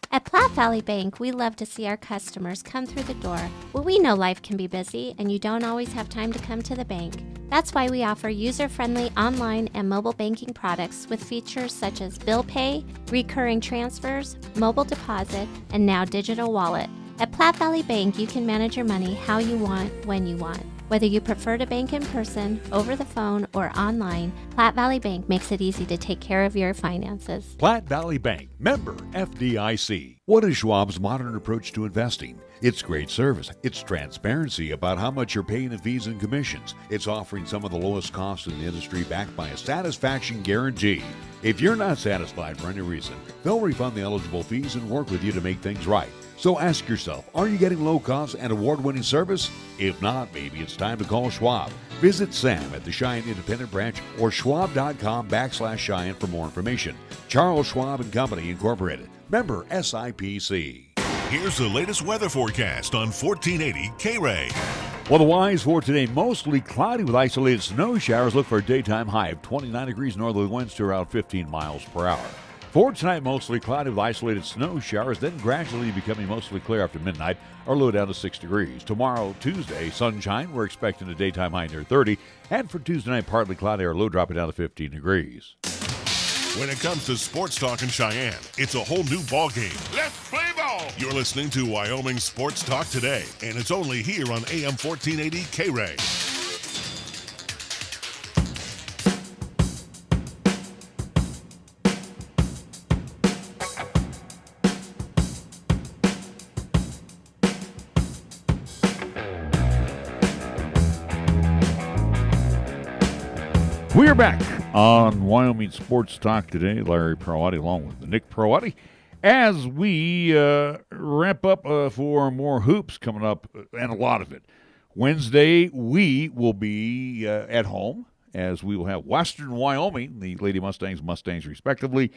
At Platte Valley Bank, we love to see our customers come through the door. Well, we know life can be busy and you don't always have time to come to the bank. That's why we offer user-friendly online and mobile banking products with features such as bill pay, recurring transfers, mobile deposit, and now digital wallet. At Platte Valley Bank, you can manage your money how you want, when you want. Whether you prefer to bank in person, over the phone, or online, Platte Valley Bank makes it easy to take care of your finances. Platte Valley Bank, member FDIC. What is Schwab's modern approach to investing? It's great service. It's transparency about how much you're paying in fees and commissions. It's offering some of the lowest costs in the industry backed by a satisfaction guarantee. If you're not satisfied for any reason, they'll refund the eligible fees and work with you to make things right. So ask yourself, are you getting low cost and award-winning service? If not, maybe it's time to call Schwab. Visit Sam at the Cheyenne Independent Branch or schwab.com/Cheyenne for more information. Charles Schwab and Company, Incorporated. Member SIPC. Here's the latest weather forecast on 1480 KRAE. Well, the wise for today, mostly cloudy with isolated snow showers. Look for a daytime high of 29 degrees, northerly winds to around 15 miles per hour. For tonight, mostly cloudy with isolated snow showers, then gradually becoming mostly clear after midnight, our low down to 6 degrees. Tomorrow, Tuesday, sunshine. We're expecting a daytime high near 30. And for Tuesday night, partly cloudy, our low dropping down to 15 degrees. When it comes to sports talk in Cheyenne, it's a whole new ballgame. Let's play ball! You're listening to Wyoming Sports Talk today, and it's only here on AM 1480 KRAE. We are back on Wyoming Sports Talk today. Larry Perotti along with Nick Perotti as we ramp up for more hoops coming up, and a lot of it. Wednesday, we will be at home as we will have Western Wyoming, the Lady Mustangs respectively,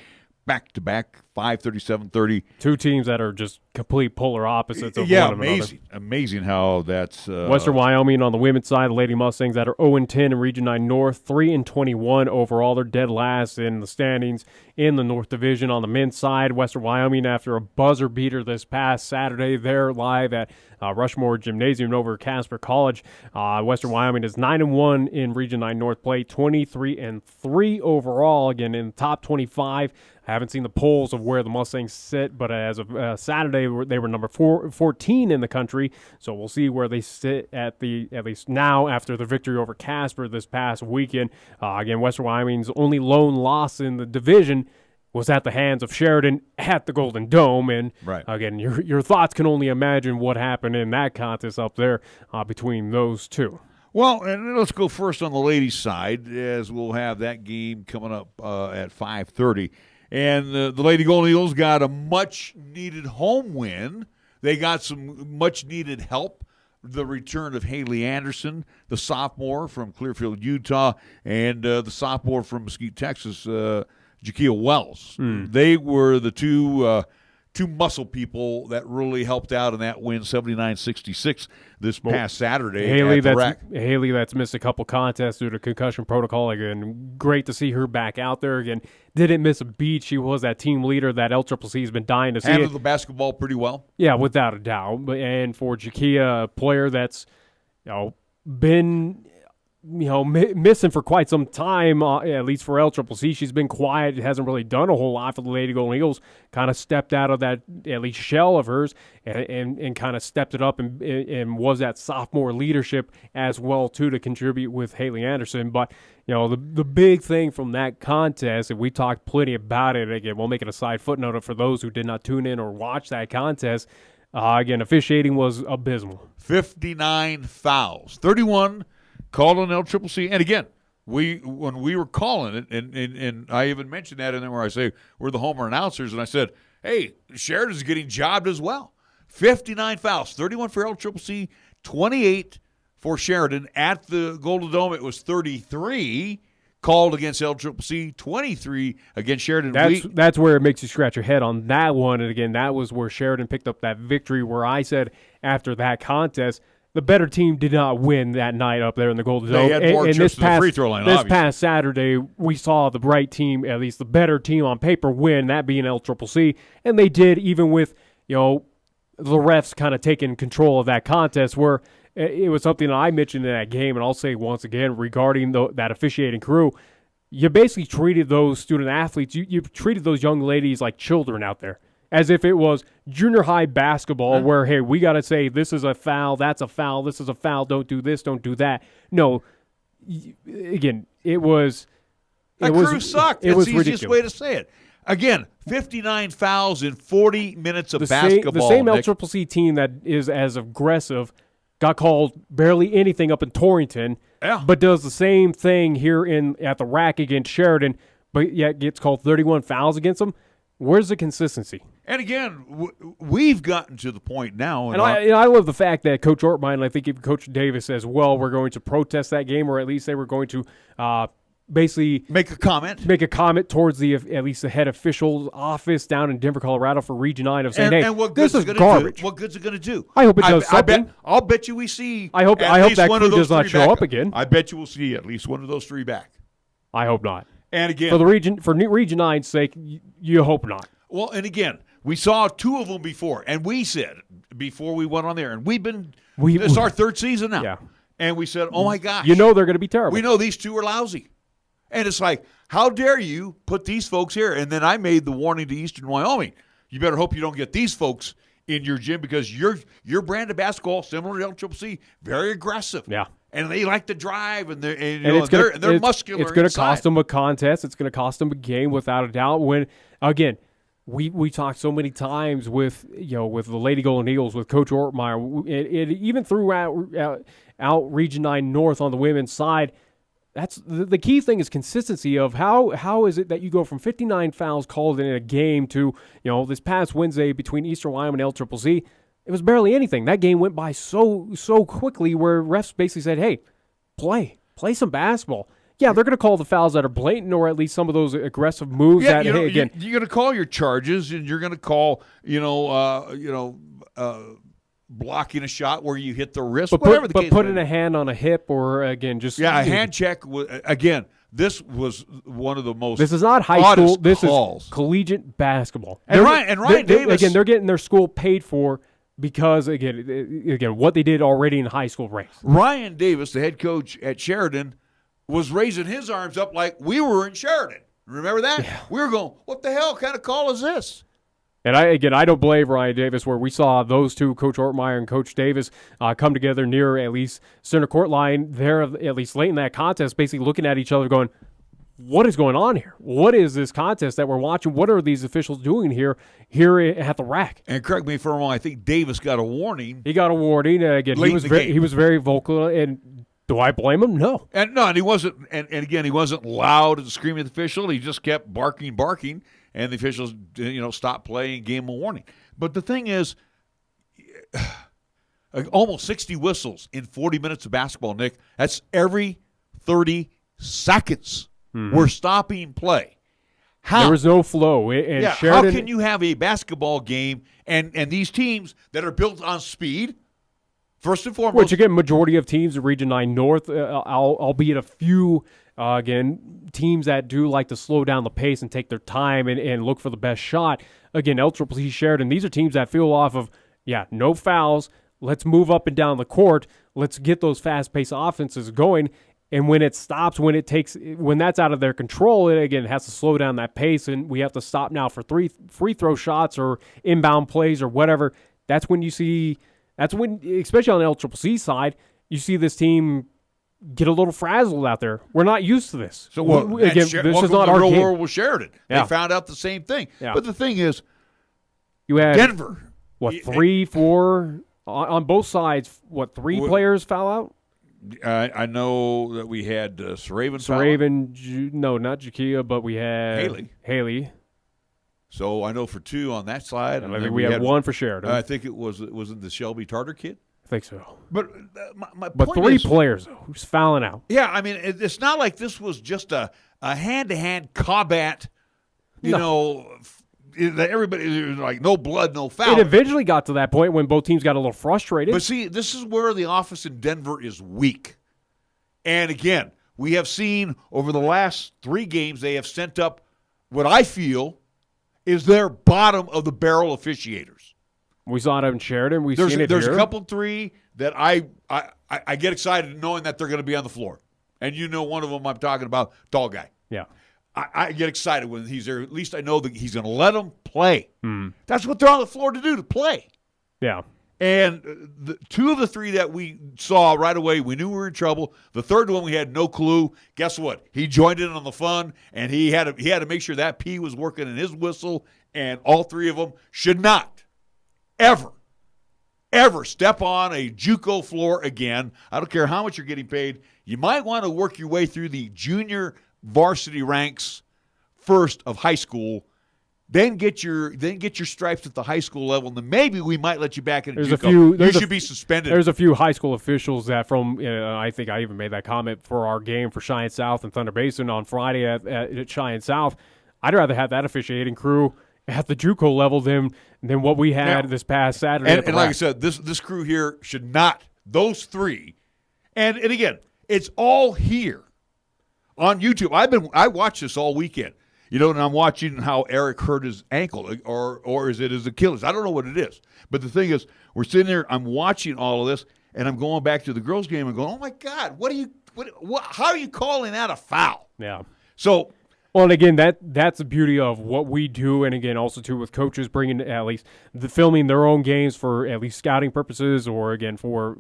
back-to-back, 5:30, 7:30. Two teams that are just complete polar opposites of one amazing. another. Amazing how that's... Western Wyoming on the women's side, the Lady Mustangs that are 0-10 in Region 9 North, 3-21 overall. They're dead last in the standings in the North Division. On the men's side, Western Wyoming, after a buzzer beater this past Saturday, they're live at Rushmore Gymnasium over Casper College. Western Wyoming is 9-1 in Region 9 North play, 23-3 overall. Again, in the top 25. I haven't seen the polls of where the Mustangs sit, but as of Saturday, they were number 14 in the country. So we'll see where they sit at least now after the victory over Casper this past weekend. Again, Western Wyoming's only lone loss in the division was at the hands of Sheridan at the Golden Dome. And again, your thoughts can only imagine what happened in that contest up there between those two. Well, and let's go first on the ladies' side, as we'll have that game coming up at 5:30. And the Lady Golden Eagles got a much-needed home win. They got some much-needed help. The return of Haley Anderson, the sophomore from Clearfield, Utah, and the sophomore from Mesquite, Texas, Jakia Wells. They were the two muscle people that really helped out in that win, 79-66 this past Saturday. Haley that's missed a couple contests due to concussion protocol. Again, great to see her back out there again. Didn't miss a beat. She was that team leader that LCCC has been dying to see. Handled the basketball pretty well. Yeah, without a doubt. And for Jakia, a player that's been missing for quite some time, at least for LCCC. She's been quiet. Hasn't really done a whole lot for the Lady Golden Eagles. Kind of stepped out of that, at least, shell of hers and kind of stepped it up and was that sophomore leadership as well, too, to contribute with Haley Anderson. But, the big thing from that contest, and we talked plenty about it, again, we'll make it a side footnote for those who did not tune in or watch that contest. Again, officiating was abysmal. 59 fouls. 31 called on LCCC. And again, when we were calling it, and I even mentioned that in there where I say we're the homer announcers, and I said, hey, Sheridan's getting jobbed as well. 59 fouls, 31 for LCCC, 28 for Sheridan. At the Golden Dome, it was 33 called against LCCC, 23 against Sheridan. That's where it makes you scratch your head on that one. And again, that was where Sheridan picked up that victory, where I said after that contest, the better team did not win that night up there in the Golden Dome. They had more trips to the free throw line, This past Saturday, we saw the right team, at least the better team on paper, win, that being LCCC. And they did, even with, the refs kind of taking control of that contest, where it was something that I mentioned in that game, and I'll say once again regarding that officiating crew. You basically treated those student athletes, you treated those young ladies like children out there, as if it was junior high basketball where, hey, we got to say this is a foul, that's a foul, this is a foul, don't do this, don't do that. No, again, it was crew sucked. It's the easiest ridiculous way to say it. Again, 59 fouls in 40 minutes of basketball. The same LCCC team that is as aggressive got called barely anything up in Torrington, but does the same thing here at the RAC against Sheridan, but yet gets called 31 fouls against them. Where's the consistency? And again, we've gotten to the point now. And I love the fact that Coach Ortmeyer, and I think even Coach Davis as well, were going to protest that game, or at least they were going to basically make a comment towards at least the head official's office down in Denver, Colorado for Region 9 of saying, and what this is garbage. What good's it going to do? I hope it does something. I'll bet you we see I hope that crew does not show up again. I bet you we'll see at least one of those three back. I hope not. And again, for Region 9's sake, you hope not. Well, and again, we saw two of them before, and we said before we went on there, and this is our third season now. Yeah. And we said, oh my gosh. You know they're going to be terrible. We know these two are lousy. And it's like, how dare you put these folks here? And then I made the warning to Eastern Wyoming. You better hope you don't get these folks in your gym because your brand of basketball, similar to LCCC, very aggressive. Yeah. And they like to drive, and they're muscular. It's going to cost them a contest. It's going to cost them a game without a doubt. When, again, we talked so many times with the Lady Golden Eagles, with Coach Ortmeyer, it even throughout Region 9 North on the women's side. That's the key thing is consistency of how is it that you go from 59 fouls called in a game to, this past Wednesday between Eastern Wyoming and LCCC, it was barely anything. That game went by so quickly where refs basically said, hey, play some basketball. Yeah, they're going to call the fouls that are blatant or at least some of those aggressive moves you're again. You're going to call your charges and you're going to call, blocking a shot where you hit the wrist, whatever the case. But putting a hand on a hip or, again, just... Yeah, a hand check. Again, this was one of the most This is not high school. This calls. Is collegiate basketball. And Ryan Davis... Again, they're getting their school paid for because, again, what they did already in high school ranks. Ryan Davis, the head coach at Sheridan, was raising his arms up like we were in Sheridan. Remember that? Yeah. We were going, what the hell kind of call is this? And I don't blame Ryan Davis where we saw those two, Coach Ortmeyer and Coach Davis, come together near at least center court line there, at least late in that contest, basically looking at each other going, what is going on here? What is this contest that we're watching? What are these officials doing here at the RAC? And correct me if I'm wrong, I think Davis got a warning. He got a warning. Again, he was very vocal. And do I blame him? No. And he wasn't. And again, he wasn't loud and screaming at the official. He just kept barking. And the officials, stopped playing, gave him a warning. But the thing is, almost 60 whistles in 40 minutes of basketball, Nick. That's every 30 seconds. Mm-hmm. We're stopping play. How? There was no flow. And Sheridan, how can you have a basketball game and these teams that are built on speed, first and foremost? Which, again, majority of teams in Region 9 North, albeit a few teams that do like to slow down the pace and take their time and look for the best shot. Again, LCCC Sheridan, these are teams that feel off of, no fouls. Let's move up and down the court. Let's get those fast-paced offenses going. And when it stops, when that's out of their control, it again has to slow down that pace, and we have to stop now for free throw shots or inbound plays or whatever. That's when, especially on the LCCC side, you see this team get a little frazzled out there. We're not used to this. So this is not our real game. world with Sheridan. Yeah. They found out the same thing. Yeah. But the thing is, you had Denver. 3, 4 on both sides? Three players foul out? I know that we had Saraven. No, not Jakia, but we had Haley. So I know for 2 on that side, and I think we had 1 for Sheridan. I think it wasn't the Shelby Tarter kid. I think so. But my 3 players who's fouling out. Yeah, I mean it's not like this was just a hand-to-hand combat. Everybody like no blood, no foul. It eventually got to that point when both teams got a little frustrated. But see, this is where the office in Denver is weak. And again, we have seen over the last 3 games they have sent up what I feel is their bottom of the barrel officiators. We saw it in Sheridan. There's a couple 3 that I get excited knowing that they're going to be on the floor. And one of them I'm talking about, tall guy. Yeah. I get excited when he's there. At least I know that he's going to let them play. That's what they're on the floor to do, to play. Yeah. And the two of the three that we saw right away, we knew we were in trouble. The third one, we had no clue. Guess what? He joined in on the fun, and he had to make sure that P was working in his whistle, and all three of them should not ever step on a JUCO floor again. I don't care how much you're getting paid. You might want to work your way through the junior varsity ranks first of high school. Then get your stripes at the high school level, and then maybe we might let you back in. You should be suspended. There's a few high school officials that I think I even made that comment for our game for Cheyenne South and Thunder Basin on Friday at Cheyenne South. I'd rather have that officiating crew at the JUCO level than what we had this past Saturday. And like I said, this crew here should not. Those three, and again, it's all here on YouTube. I watched this all weekend. And I'm watching how Eric hurt his ankle, or is it his Achilles? I don't know what it is. But the thing is, we're sitting there, I'm watching all of this, and I'm going back to the girls' game and going, oh, my God, how are you calling that a foul? Yeah. So. Well, and again, that's the beauty of what we do, and again, also, too, with coaches bringing at least filming their own games for at least scouting purposes or, again, for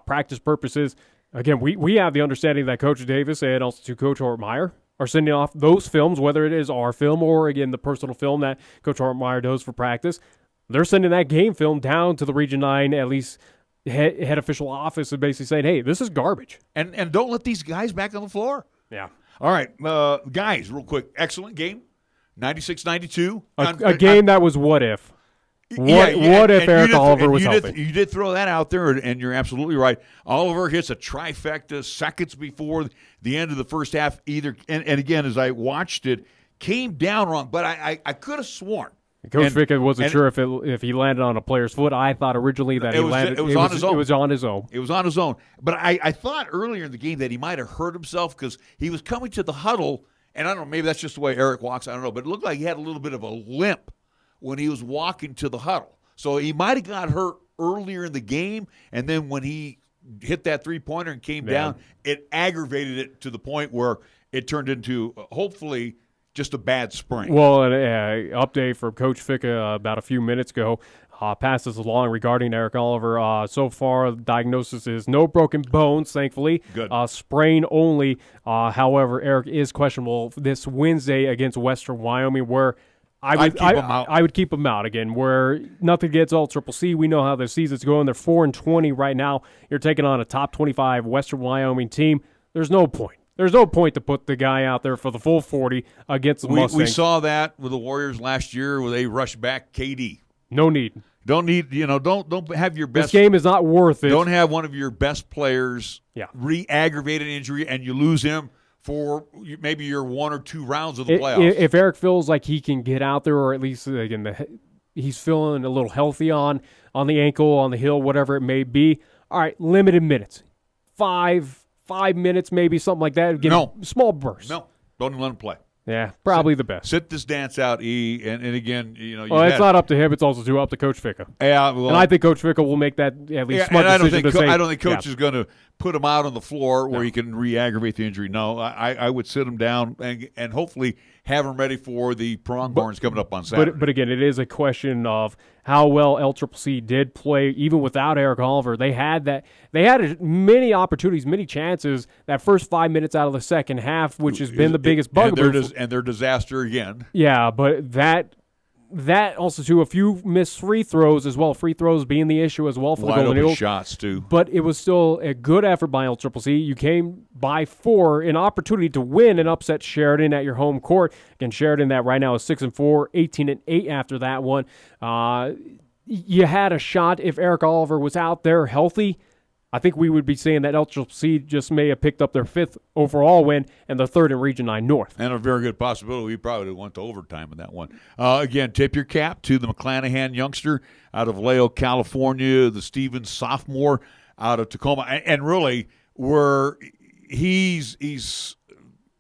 practice purposes. Again, we have the understanding that Coach Davis and also to Coach Hortmeyer are sending off those films, whether it is our film or, again, the personal film that Coach Hortmeyer does for practice. They're sending that game film down to the Region 9, at least head official office, and basically saying, hey, this is garbage. And don't let these guys back on the floor. Yeah. All right, guys, real quick. Excellent game, 96-92. A game that was what if. What if Eric Oliver was healthy? You did throw that out there, and you're absolutely right. Oliver hits a trifecta seconds before the end of the first half. And again, as I watched it, came down wrong. But I could have sworn. Coach Vickett wasn't sure if he landed on a player's foot. I thought originally that it was on his own. It was on his own. It was on his own. But I thought earlier in the game that he might have hurt himself because he was coming to the huddle, and I don't know, maybe that's just the way Eric walks. I don't know. But it looked like he had a little bit of a limp when he was walking to the huddle. So he might have got hurt earlier in the game, and then when he hit that three-pointer and came down, it aggravated it to the point where it turned into, hopefully, just a bad sprain. Well, an update from Coach Ficka about a few minutes ago. Passed us along regarding Eric Oliver. So far, the diagnosis is no broken bones, thankfully. Good. Sprain only. However, Eric is questionable this Wednesday against Western Wyoming, where I would keep him out again. Where nothing against all Triple C. We know how the season's going. They're 4-20 right now. You're taking on a top 25 Western Wyoming team. There's no point. There's no point to put the guy out there for the full 40 against the Mustangs. We saw that with the Warriors last year where they rushed back KD. No need. Don't need. Don't have your best. This game is not worth it. Don't have one of your best players re-aggravated injury and you lose him for maybe your 1 or 2 rounds of the playoffs. If Eric feels like he can get out there, or at least again he's feeling a little healthy on the ankle, on the heel, whatever it may be. All right, limited minutes, 5 minutes, maybe something like that. Small bursts. No, don't even let him play. Yeah, probably the best. Sit this dance out, E. And again, it's not up to him. It's also up to Coach Ficka. Yeah, well, and I think Coach Ficka will make that at least smart decision. I don't think Coach is going to put him out on the floor where he can re-aggravate the injury. No, I would sit him down and hopefully have him ready for the Pronghorns coming up on Saturday. But again, it is a question of how well LCCC did play, even without Eric Oliver. They had many opportunities, many chances that first 5 minutes out of the second half, which has been the biggest bugaboo. And their disaster again. Yeah, but that also too, a few missed free throws as well. Free throws being the issue as well for the Golden Eagles. Shots too. But it was still a good effort by LCCC. You came by 4, an opportunity to win and upset Sheridan at your home court. Again, Sheridan that right now is 6-4, 18-8 after that one. You had a shot if Eric Oliver was out there healthy. I think we would be saying that LCCC just may have picked up their 5th overall win and the 3rd in Region 9 North. And a very good possibility. We probably went to overtime in that one. Again, tip your cap to the McClanahan youngster out of Vallejo, California, the Stevens sophomore out of Tacoma. And really, he's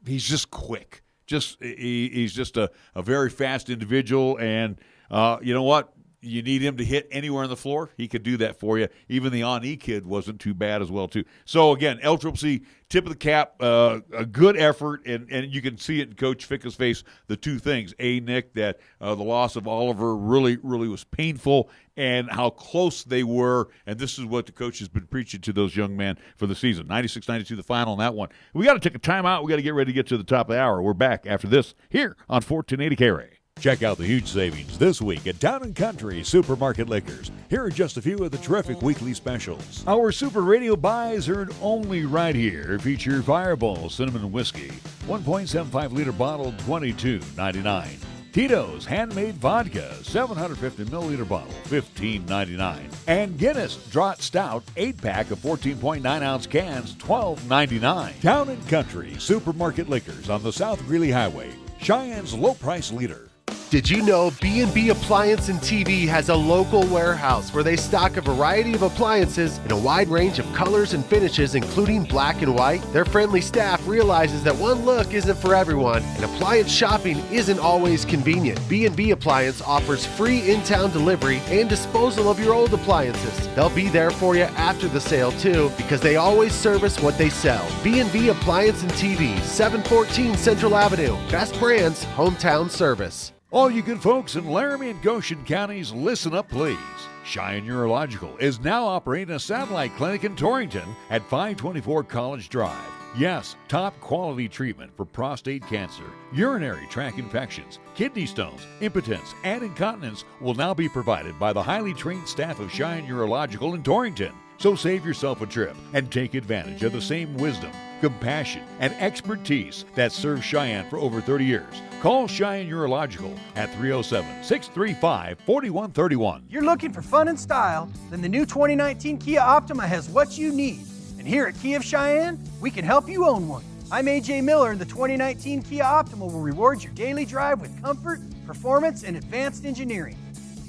just quick. He's just a very fast individual. And you know what? you need him to hit anywhere on the floor, he could do that for you. Even the on-E kid wasn't too bad as well, too. So, again, LCCC, tip of the cap, a good effort, and you can see it in Coach Ficka's face, the two things. Nick, that the loss of Oliver really, really was painful, and how close they were, and this is what the coach has been preaching to those young men for the season. 96-92 the final on that one. We got to take a timeout. We got to get ready to get to the top of the hour. We're back after this here on 1480 KRAE. Check out the huge savings this week at Town & Country Supermarket Liquors. Here are just a few of the terrific weekly specials. Our Super Radio buys earned only right here feature Fireball Cinnamon Whiskey, 1.75-liter bottle, $22.99. Tito's Handmade Vodka, 750-milliliter bottle, $15.99. And Guinness Draught Stout, 8-pack of 14.9-ounce cans, $12.99. Town & Country Supermarket Liquors on the South Greeley Highway, Cheyenne's low-price leader. Did you know B&B Appliance and TV has a local warehouse where they stock a variety of appliances in a wide range of colors and finishes, including black and white? Their friendly staff realizes that one look isn't for everyone, and appliance shopping isn't always convenient. B&B Appliance offers free in-town delivery and disposal of your old appliances. They'll be there for you after the sale, too, because they always service what they sell. B&B Appliance and TV, 714 Central Avenue. Best brands, hometown service. All you good folks in Laramie and Goshen counties, listen up, please. Cheyenne Urological is now operating a satellite clinic in Torrington at 524 College Drive. Yes, top quality treatment for prostate cancer, urinary tract infections, kidney stones, impotence, and incontinence will now be provided by the highly trained staff of Cheyenne Urological in Torrington. So save yourself a trip and take advantage of the same wisdom, compassion, and expertise that served Cheyenne for over 30 years. Call Cheyenne Urological at 307-635-4131. You're looking for fun and style? Then the new 2019 Kia Optima has what you need. And here at Kia of Cheyenne, we can help you own one. I'm AJ Miller, and the 2019 Kia Optima will reward your daily drive with comfort, performance, and advanced engineering.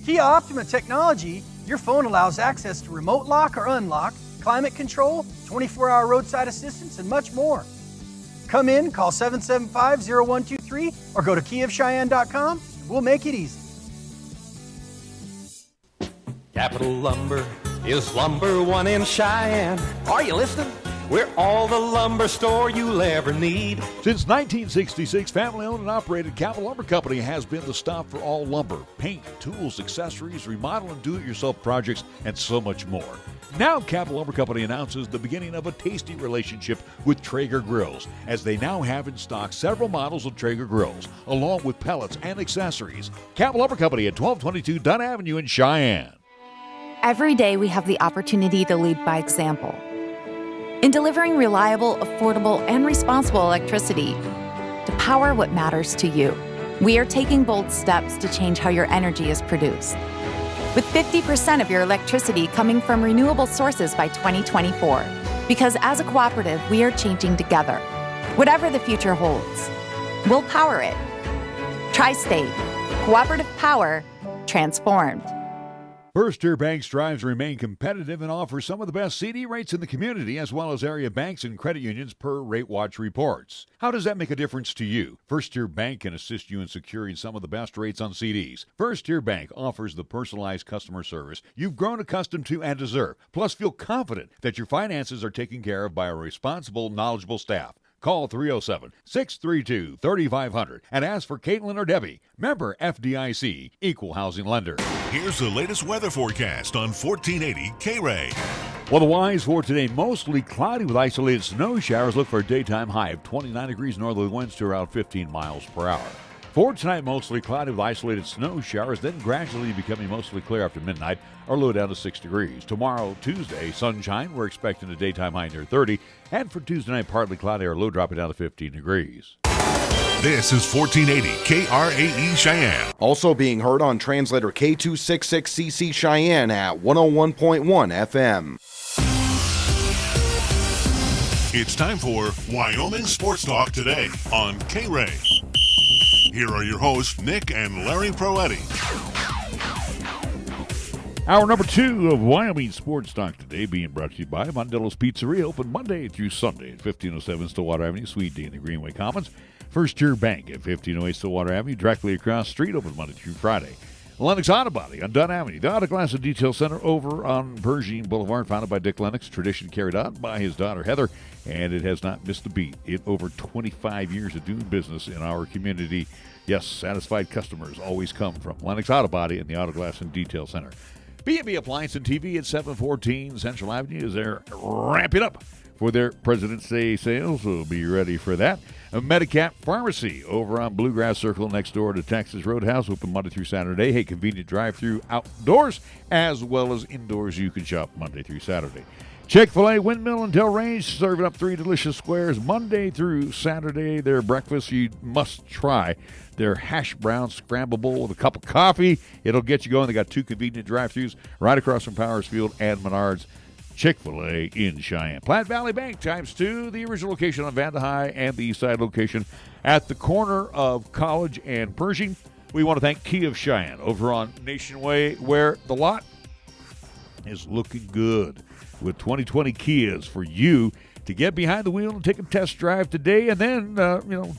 Kia Optima technology, your phone allows access to remote lock or unlock, climate control, 24-hour roadside assistance, and much more. Come in, call 775-0123, or go to KiaofCheyenne.com. We'll make it easy. Capital Lumber is number one in Cheyenne. Are you listening? We're all the lumber store you'll ever need. Since 1966, family-owned and operated Capital Lumber Company has been the stop for all lumber, paint, tools, accessories, remodel and do-it-yourself projects, and so much more. Now, Capital Lumber Company announces the beginning of a tasty relationship with Traeger Grills, as they now have in stock several models of Traeger Grills, along with pellets and accessories. Capital Lumber Company at 1222 Dunn Avenue in Cheyenne. Every day we have the opportunity to lead by example. In delivering reliable, affordable, and responsible electricity to power what matters to you, we are taking bold steps to change how your energy is produced. With 50% of your electricity coming from renewable sources by 2024. Because as a cooperative, we are changing together. Whatever the future holds, we'll power it. Tri-State, cooperative power, transformed. First Tier Bank strives to remain competitive and offers some of the best CD rates in the community, as well as area banks and credit unions per Rate Watch reports. How does that make a difference to you? First Tier Bank can assist you in securing some of the best rates on CDs. First Tier Bank offers the personalized customer service you've grown accustomed to and deserve. Plus, feel confident that your finances are taken care of by a responsible, knowledgeable staff. Call 307-632-3500 and ask for Caitlin or Debbie. Member FDIC, Equal Housing Lender. Here's the latest weather forecast on 1480 KRAE. Well, the wise for today, mostly cloudy with isolated snow showers. Look for a daytime high of 29 degrees, northerly winds to around 15 miles per hour. For tonight, mostly cloudy with isolated snow showers, then gradually becoming mostly clear after midnight, our low down to 6 degrees. Tomorrow, Tuesday, sunshine. We're expecting a daytime high near 30. And for Tuesday night, partly cloudy, our low dropping down to 15 degrees. This is 1480 KRAE Cheyenne. Also being heard on translator K266CC Cheyenne at 101.1 FM. It's time for Wyoming Sports Talk today on KRAE. Here are your hosts, Nick and Larry Proetti. Hour number 2 of Wyoming Sports Talk today being brought to you by Mondello's Pizzeria, open Monday through Sunday at 1507 Stillwater Avenue, Suite D in the Greenway Commons. First Tier Bank at 1508 Stillwater Avenue, directly across the street, open Monday through Friday. Lennox Auto Body on Dunn Avenue. The Auto Glass and Detail Center over on Pershing Boulevard, founded by Dick Lennox. Tradition carried on by his daughter, Heather, and it has not missed a beat in over 25 years of doing business in our community. Yes, satisfied customers always come from Lennox Auto Body and the Auto Glass and Detail Center. B&B Appliance and TV at 714 Central Avenue as they're ramping up for their President's Day sales, so be ready for that. A Medicap Pharmacy over on Bluegrass Circle next door to Texas Roadhouse, open Monday through Saturday. Hey, convenient drive-through outdoors as well as indoors. You can shop Monday through Saturday. Chick-fil-A Windmill and Del Range serving up 3 delicious squares Monday through Saturday. Their breakfast you must try. Their hash brown scramble bowl with a cup of coffee. It'll get you going. They got 2 convenient drive-thrus right across from Powers Field and Menards. Chick-fil-A in Cheyenne. Platte Valley Bank ×2, the original location on Vanda High and the east side location at the corner of College and Pershing. We want to thank Kia of Cheyenne over on Nation Way, where the lot is looking good with 2020 Kias for you to get behind the wheel and take a test drive today, and then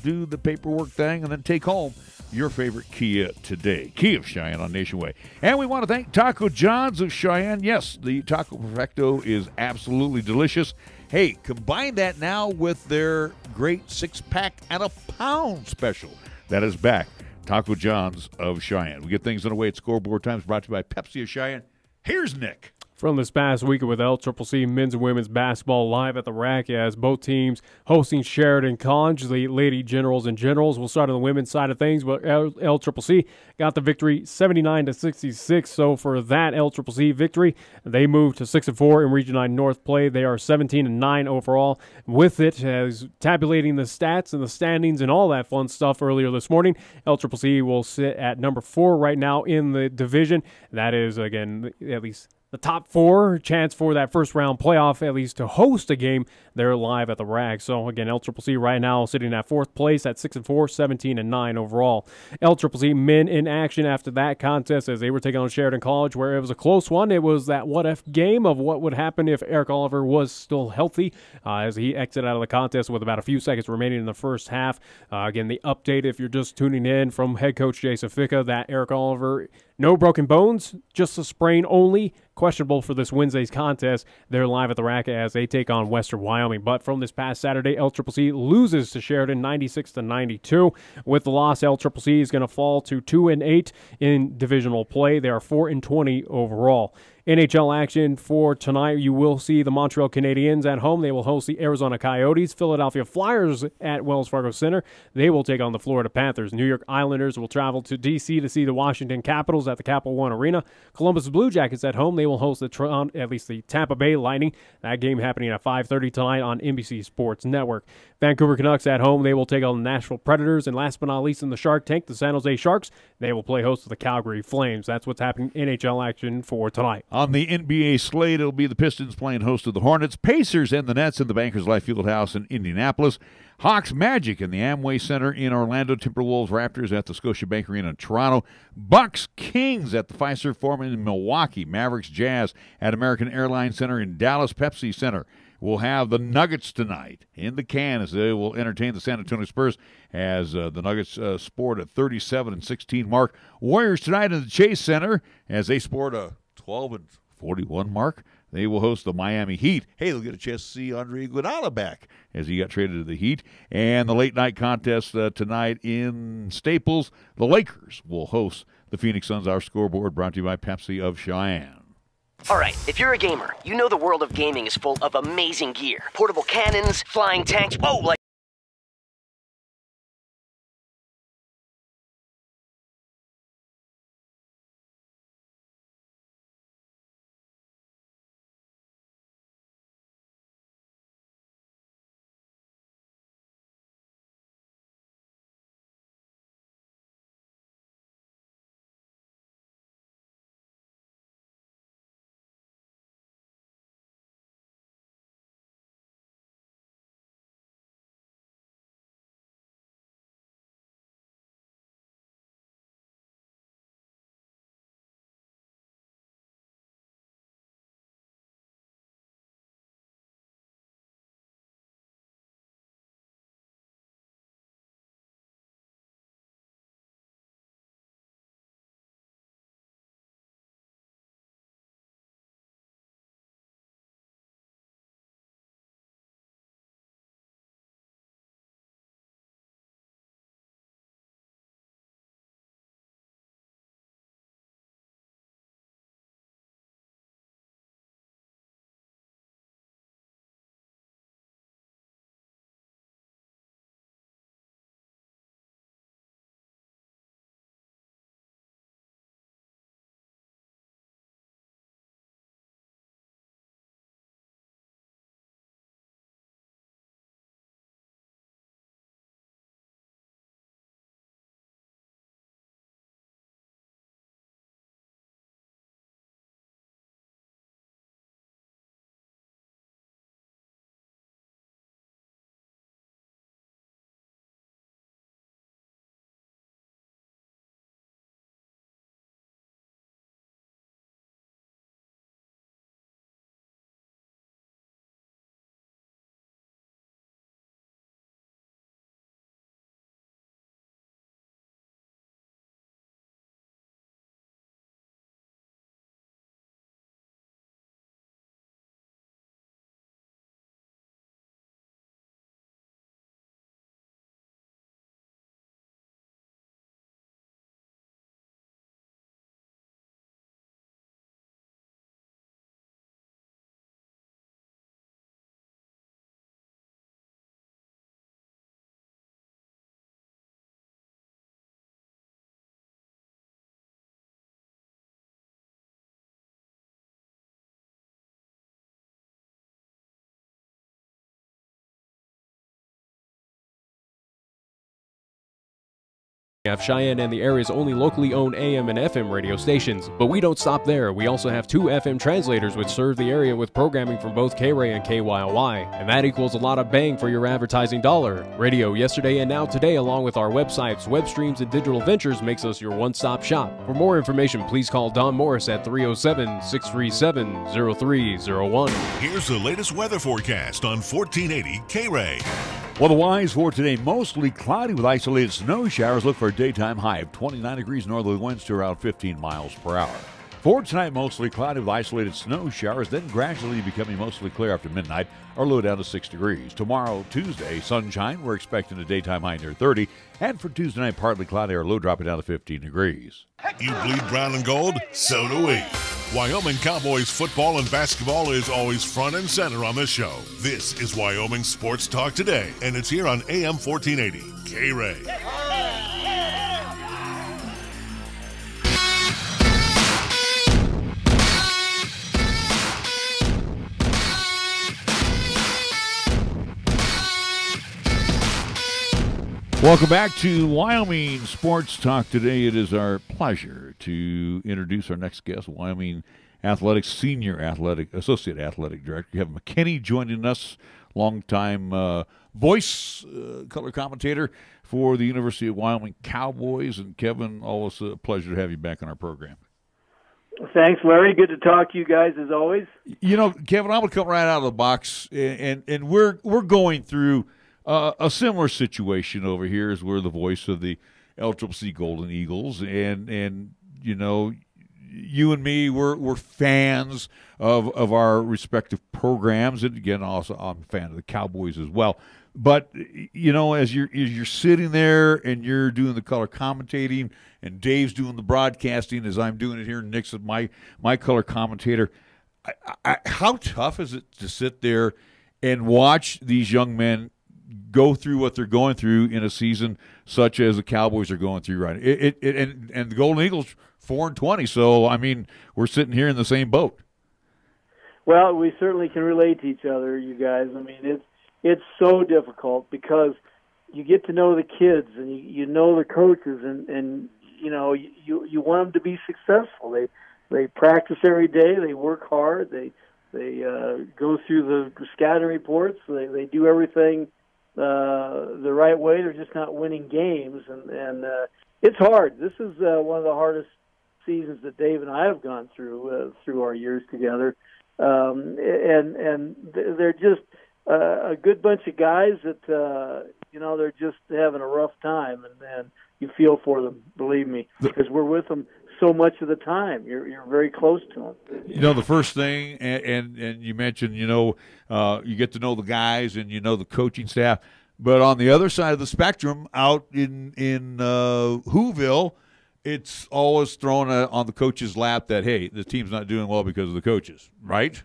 do the paperwork thing and then take home your favorite Kia today. Kia of Cheyenne on Nation Way. And we want to thank Taco John's of Cheyenne. Yes, the Taco Perfecto is absolutely delicious. Hey, combine that now with their great 6-pack and a pound special that is back. Taco John's of Cheyenne. We get things underway at Scoreboard Times, brought to you by Pepsi of Cheyenne. Here's Nick. From this past weekend with LCCC men's and women's basketball live at the rack as both teams hosting Sheridan College, the Lady Generals and Generals. We'll start on the women's side of things, but LCCC got the victory 79-66. So for that LCCC victory, they moved to 6-4 in Region 9 North play. They are 17-9 overall. With it, as tabulating the stats and the standings and all that fun stuff earlier this morning, LCCC will sit at number 4 right now in the division. That is, again, at least the top 4, chance for that first round playoff, at least to host a game. They're live at the rack. So again, LCCC right now sitting at 4th place at 6-4, 17-9 overall. LCCC men in action after that contest as they were taking on Sheridan College, where it was a close one. It was that what-if game of what would happen if Eric Oliver was still healthy, as he exited out of the contest with about a few seconds remaining in the first half. Again, the update, if you're just tuning in, from head coach Jason Ficca, that Eric Oliver, no broken bones, just a sprain only, questionable for this Wednesday's contest. They're live at the rack as they take on Western Wyoming. But from this past Saturday, LCCC loses to Sheridan 96-92. With the loss, LCCC is going to fall to 2-8 in divisional play. They are 4-20 overall. NHL action for tonight, you will see the Montreal Canadiens at home. They will host the Arizona Coyotes. Philadelphia Flyers at Wells Fargo Center. They will take on the Florida Panthers. New York Islanders will travel to D.C. to see the Washington Capitals at the Capital One Arena. Columbus Blue Jackets at home. They will host the Tampa Bay Lightning. That game happening at 5:30 tonight on NBC Sports Network. Vancouver Canucks at home. They will take on the Nashville Predators. And last but not least in the Shark Tank, the San Jose Sharks. They will play host to the Calgary Flames. That's what's happening in NHL action for tonight. On the NBA slate, it'll be the Pistons playing host to the Hornets, Pacers and the Nets in the Bankers Life Fieldhouse in Indianapolis, Hawks Magic in the Amway Center in Orlando, Timberwolves Raptors at the Scotiabank Arena in Toronto, Bucks Kings at the Fiserv Forum in Milwaukee, Mavericks Jazz at American Airlines Center in Dallas, Pepsi Center. We'll have the Nuggets tonight in the can as they will entertain the San Antonio Spurs as the Nuggets sport a 37-16 mark. Warriors tonight in the Chase Center as they sport a 12-41 mark. They will host the Miami Heat. Hey, they'll get a chance to see Andre Iguodala back as he got traded to the Heat. And the late-night contest tonight in Staples, the Lakers will host the Phoenix Suns. Our scoreboard brought to you by Pepsi of Cheyenne. All right, if you're a gamer, you know the world of gaming is full of amazing gear. Portable cannons, flying tanks, like have Cheyenne and the area's only locally owned AM and FM radio stations. But we don't stop there. We also have 2 FM translators which serve the area with programming from both KRAE and KYOY. And that equals a lot of bang for your advertising dollar. Radio yesterday and now today, along with our websites, web streams, and digital ventures makes us your one-stop shop. For more information, please call Don Morris at 307-637-0301. Here's the latest weather forecast on 1480 KRAE. Weather-wise for today, mostly cloudy with isolated snow showers. Look for a daytime high of 29 degrees, northerly winds to around 15 miles per hour. For tonight, mostly cloudy with isolated snow showers, then gradually becoming mostly clear after midnight, our low down to 6 degrees. Tomorrow, Tuesday, sunshine. We're expecting a daytime high near 30. And for Tuesday night, partly cloudy, our low dropping down to 15 degrees. You bleed brown and gold? So do we. Wyoming Cowboys football and basketball is always front and center on the show. This is Wyoming Sports Talk Today, and it's here on AM 1480 KRAE. Welcome back to Wyoming Sports Talk Today. It is our pleasure to introduce our next guest, Wyoming Athletics Associate Athletic Director Kevin McKinney, joining us, longtime voice color commentator for the University of Wyoming Cowboys. And Kevin, always a pleasure to have you back on our program. Thanks, Larry. Good to talk to you guys as always. You know, Kevin, I'm going to come right out of the box, and we're going through a similar situation over here as we're the voice of the LCCC Golden Eagles, and you know, you and me, we're fans of our respective programs, and again, also I'm a fan of the Cowboys as well. But you know, as you're sitting there and you're doing the color commentating, and Dave's doing the broadcasting, as I'm doing it here, and Nick's my color commentator. How tough is it to sit there and watch these young men go through what they're going through in a season such as the Cowboys are going through right now? And the Golden Eagles 4-20, so I mean, we're sitting here in the same boat. Well, we certainly can relate to each other, you guys. I mean, it's so difficult because you get to know the kids and you know the coaches, and you know you want them to be successful. They practice every day. They work hard. They go through the scouting reports. They do everything the right way. They're just not winning games, and it's hard. This is one of the hardest seasons that Dave and I have gone through our years together, and they're just a good bunch of guys that you know, they're just having a rough time, and you feel for them, believe me, because we're with them so much of the time. You're very close to them. You know, the first thing, and you mentioned, you know, you get to know the guys and you know the coaching staff, but on the other side of the spectrum, out in Whoville, it's always thrown on the coach's lap that, hey, the team's not doing well because of the coaches, right?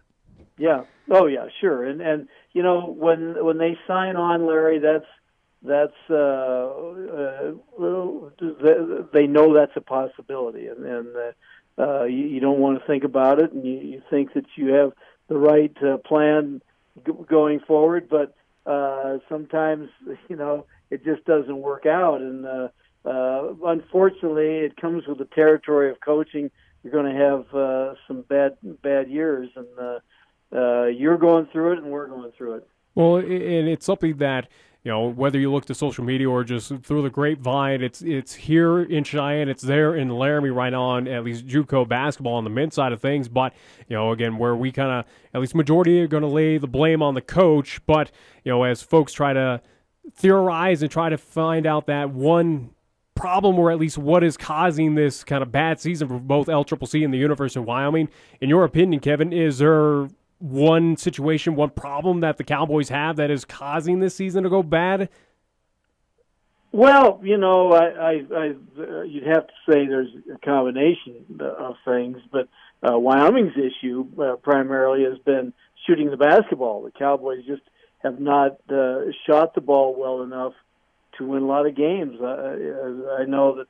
Yeah. Oh yeah, sure. And you know, when they sign on, Larry, that's they know that's a possibility, and you don't want to think about it, and you think that you have the right plan going forward, but sometimes, you know, it just doesn't work out, and unfortunately, it comes with the territory of coaching. You're going to have some bad years, and you're going through it, and we're going through it. Well, and it's something that, you know, whether you look to social media or just through the grapevine, it's here in Cheyenne, it's there in Laramie right now on at least JUCO basketball on the men's side of things. But, you know, again, where we kind of, at least majority are going to lay the blame on the coach. But, you know, as folks try to theorize and try to find out that one problem, or at least what is causing this kind of bad season for both LCCC and the University of Wyoming, in your opinion, Kevin, is there one situation, one problem that the Cowboys have that is causing this season to go bad? Well, you know, you'd have to say there's a combination of things, but Wyoming's issue primarily has been shooting the basketball. The Cowboys just have not shot the ball well enough to win a lot of games. I know that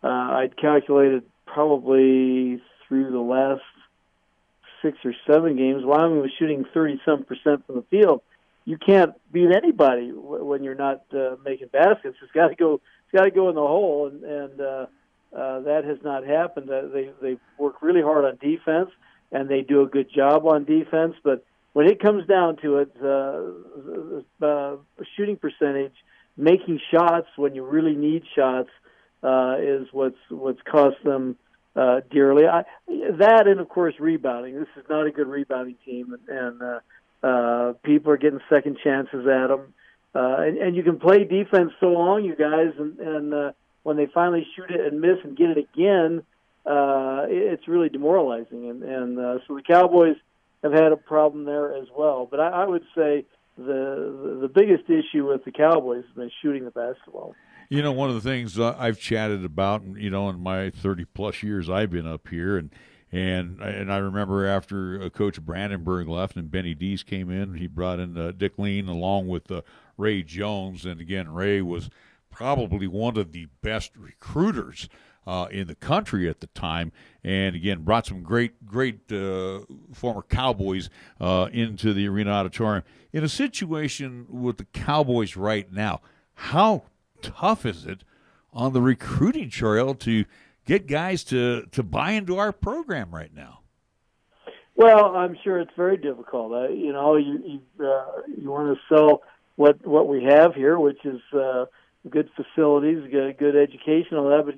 I'd calculated probably through the last 6 or 7 games, Wyoming was shooting 30-some% from the field. You can't beat anybody when you're not making baskets. It's got got to go in the hole, and that has not happened. They work really hard on defense, and they do a good job on defense. But when it comes down to it, shooting percentage, making shots when you really need shots, is what's cost them dearly. That and of course rebounding. This is not a good rebounding team, and people are getting second chances at them. And you can play defense so long, you guys, and when they finally shoot it and miss and get it again, it's really demoralizing. And so the Cowboys have had a problem there as well. But I would say the biggest issue with the Cowboys has been shooting the basketball. You know, one of the things I've chatted about, you know, in my 30-plus years I've been up here, and I remember after Coach Brandenburg left and Benny Dees came in, he brought in Dick Lean along with Ray Jones. And, again, Ray was probably one of the best recruiters in the country at the time, and, again, brought some great former Cowboys into the Arena Auditorium. In a situation with the Cowboys right now, how tough is it on the recruiting trail to get guys to buy into our program right now? Well, I'm sure it's very difficult. You want to sell what we have here, which is good facilities, good education, all that, but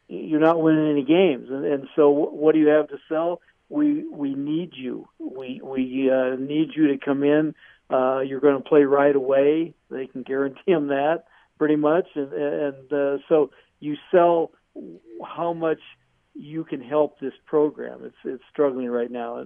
you're not winning any games. And so what do you have to sell? We need you. We need you to come in. You're going to play right away. They can guarantee them that pretty much. And so you sell how much you can help this program. It's struggling right now.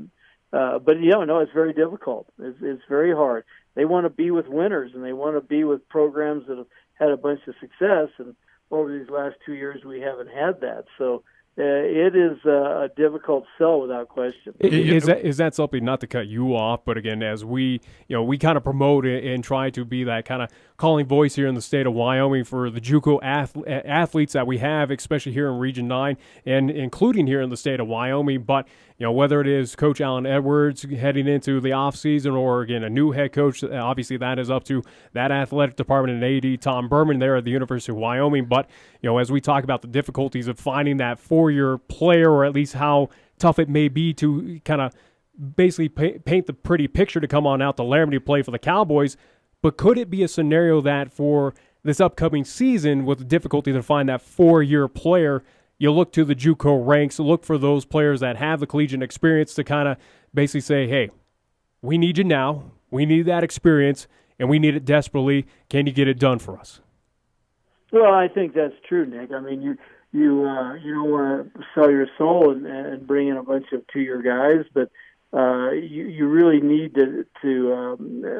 But it's very difficult. It's very hard. They want to be with winners, and they want to be with programs that have had a bunch of success. And over these last 2 years, we haven't had that. So it is a difficult sell without question. Is that something, not to cut you off, but again, as we kind of promote it and try to be that kind of calling voice here in the state of Wyoming for the JUCO athletes that we have, especially here in Region 9 and including here in the state of Wyoming. But whether it is Coach Alan Edwards heading into the offseason or, again, a new head coach, obviously that is up to that athletic department and AD Tom Berman there at the University of Wyoming. But, as we talk about the difficulties of finding that four-year player, or at least how tough it may be to kind of basically paint the pretty picture to come on out to Laramie to play for the Cowboys, but could it be a scenario that for this upcoming season, with the difficulty to find that four-year player, you look to the JUCO ranks, look for those players that have the collegiate experience to kind of basically say, hey, we need you now, we need that experience, and we need it desperately. Can you get it done for us? Well, I think that's true, Nick. I mean, you don't want to sell your soul and bring in a bunch of two-year guys, but you really need to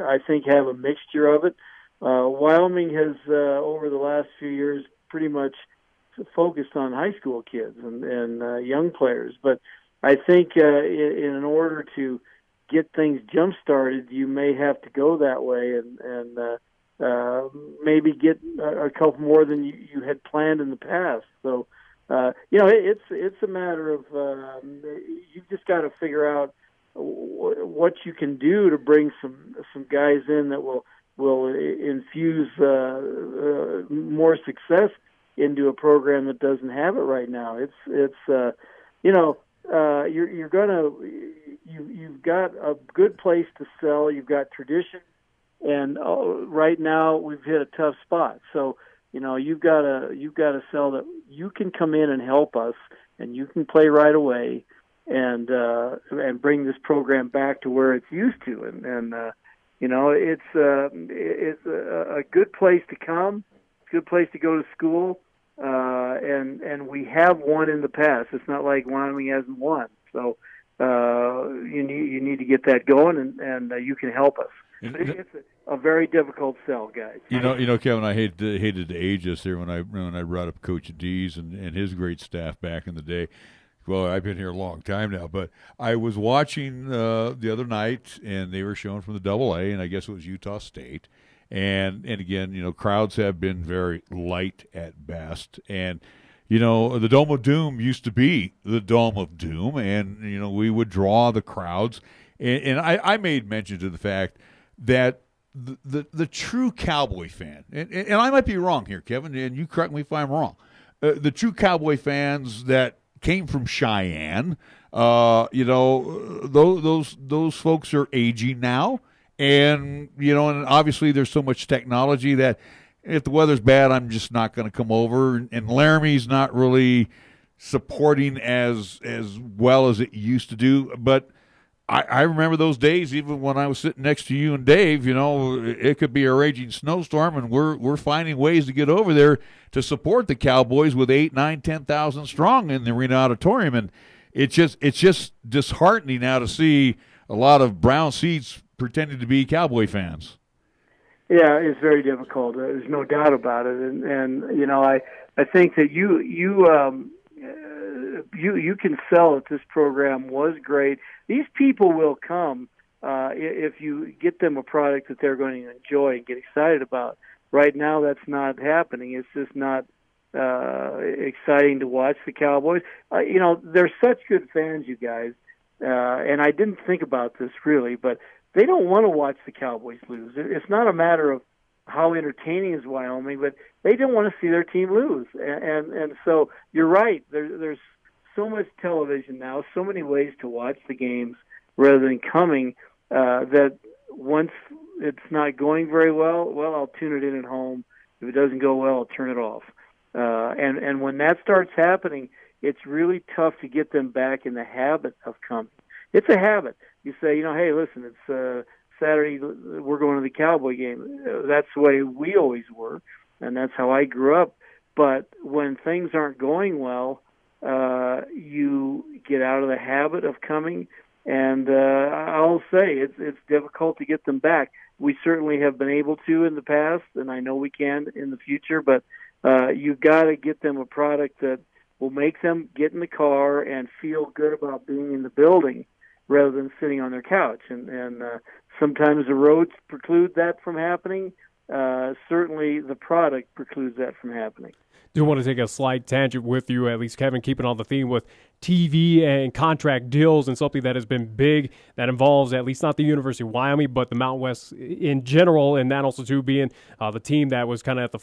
I think, have a mixture of it. Wyoming has, over the last few years, pretty much focused on high school kids and young players. But I think in order to get things jump-started, you may have to go that way and maybe get a couple more than you had planned in the past. So, it's a matter of you've just got to figure out what you can do to bring some guys in that will infuse more success into a program that doesn't have it right now. You've got a good place to sell. You've got tradition, and right now we've hit a tough spot. So you've got to sell that you can come in and help us, and you can play right away, and bring this program back to where it's used to. It's a good place to come. Good place to go to school, and we have won in the past. It's not like Wyoming hasn't won. So you need to get that going, and you can help us. It's a very difficult sell, guys. Kevin, I hated to age us here when I brought up Coach Dees and his great staff back in the day. Well, I've been here a long time now, but I was watching the other night, and they were showing from the AA, and I guess it was Utah State. And again, crowds have been very light at best. And, the Dome of Doom used to be the Dome of Doom, and, we would draw the crowds. And I made mention to the fact that the true Cowboy fan, and I might be wrong here, Kevin, and you correct me if I'm wrong. The true Cowboy fans that came from Cheyenne, those folks are aging now, and and obviously there's so much technology that if the weather's bad, I'm just not going to come over. And Laramie's not really supporting as well as it used to do, but I remember those days, even when I was sitting next to you and Dave, it could be a raging snowstorm, and we're finding ways to get over there to support the Cowboys with 8, 9, 10,000 strong in the Arena Auditorium. And it's just disheartening now to see a lot of brown seats pretending to be Cowboy fans. Yeah, it's very difficult. There's no doubt about it. And I think that you can sell that this program was great. These people will come if you get them a product that they're going to enjoy and get excited about. Right now, that's not happening. It's just not exciting to watch the Cowboys. They're such good fans, you guys. And I didn't think about this really, but they don't want to watch the Cowboys lose. It's not a matter of how entertaining is Wyoming, but they don't want to see their team lose. And so you're right. There's so much television now, so many ways to watch the games rather than coming, that once it's not going very well, I'll tune it in at home. If it doesn't go well, I'll turn it off. And when that starts happening, it's really tough to get them back in the habit of coming. It's a habit. You say, hey, listen, it's Saturday, we're going to the Cowboy game. That's the way we always were, and that's how I grew up. But when things aren't going well, you get out of the habit of coming, and I'll say it's difficult to get them back. We certainly have been able to in the past, and I know we can in the future, but you've got to get them a product that will make them get in the car and feel good about being in the building rather than sitting on their couch. And sometimes the roads preclude that from happening. Certainly the product precludes that from happening. Do want to take a slight tangent with you, at least, Kevin, keeping on the theme with TV and contract deals and something that has been big that involves at least not the University of Wyoming, but the Mountain West in general, and that also too being the team that was kind of at the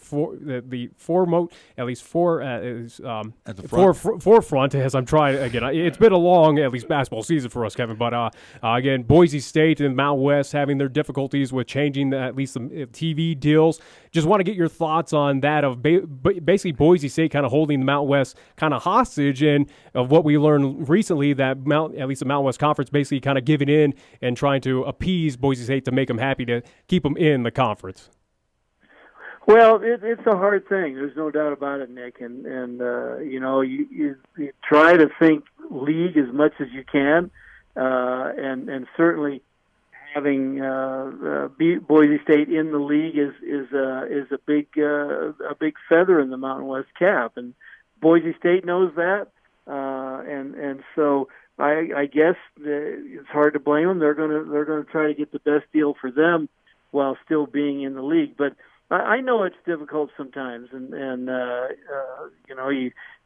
forefront as I'm trying again. It's been a long, at least, basketball season for us, Kevin. But again, Boise State and Mountain West having their difficulties with changing at least some TV deals. Just want to get your thoughts on that of basically Boise State kind of holding the Mountain West kind of hostage, and of what we learned recently that at least the Mountain West Conference basically kind of giving in and trying to appease Boise State to make them happy to keep them in the conference. Well, it's a hard thing. There's no doubt about it, Nick. And you try to think league as much as you can, and certainly having Boise State in the league is a big feather in the Mountain West cap, and Boise State knows that, and so I guess it's hard to blame them. They're going to try to get the best deal for them while still being in the league. But I know it's difficult sometimes, and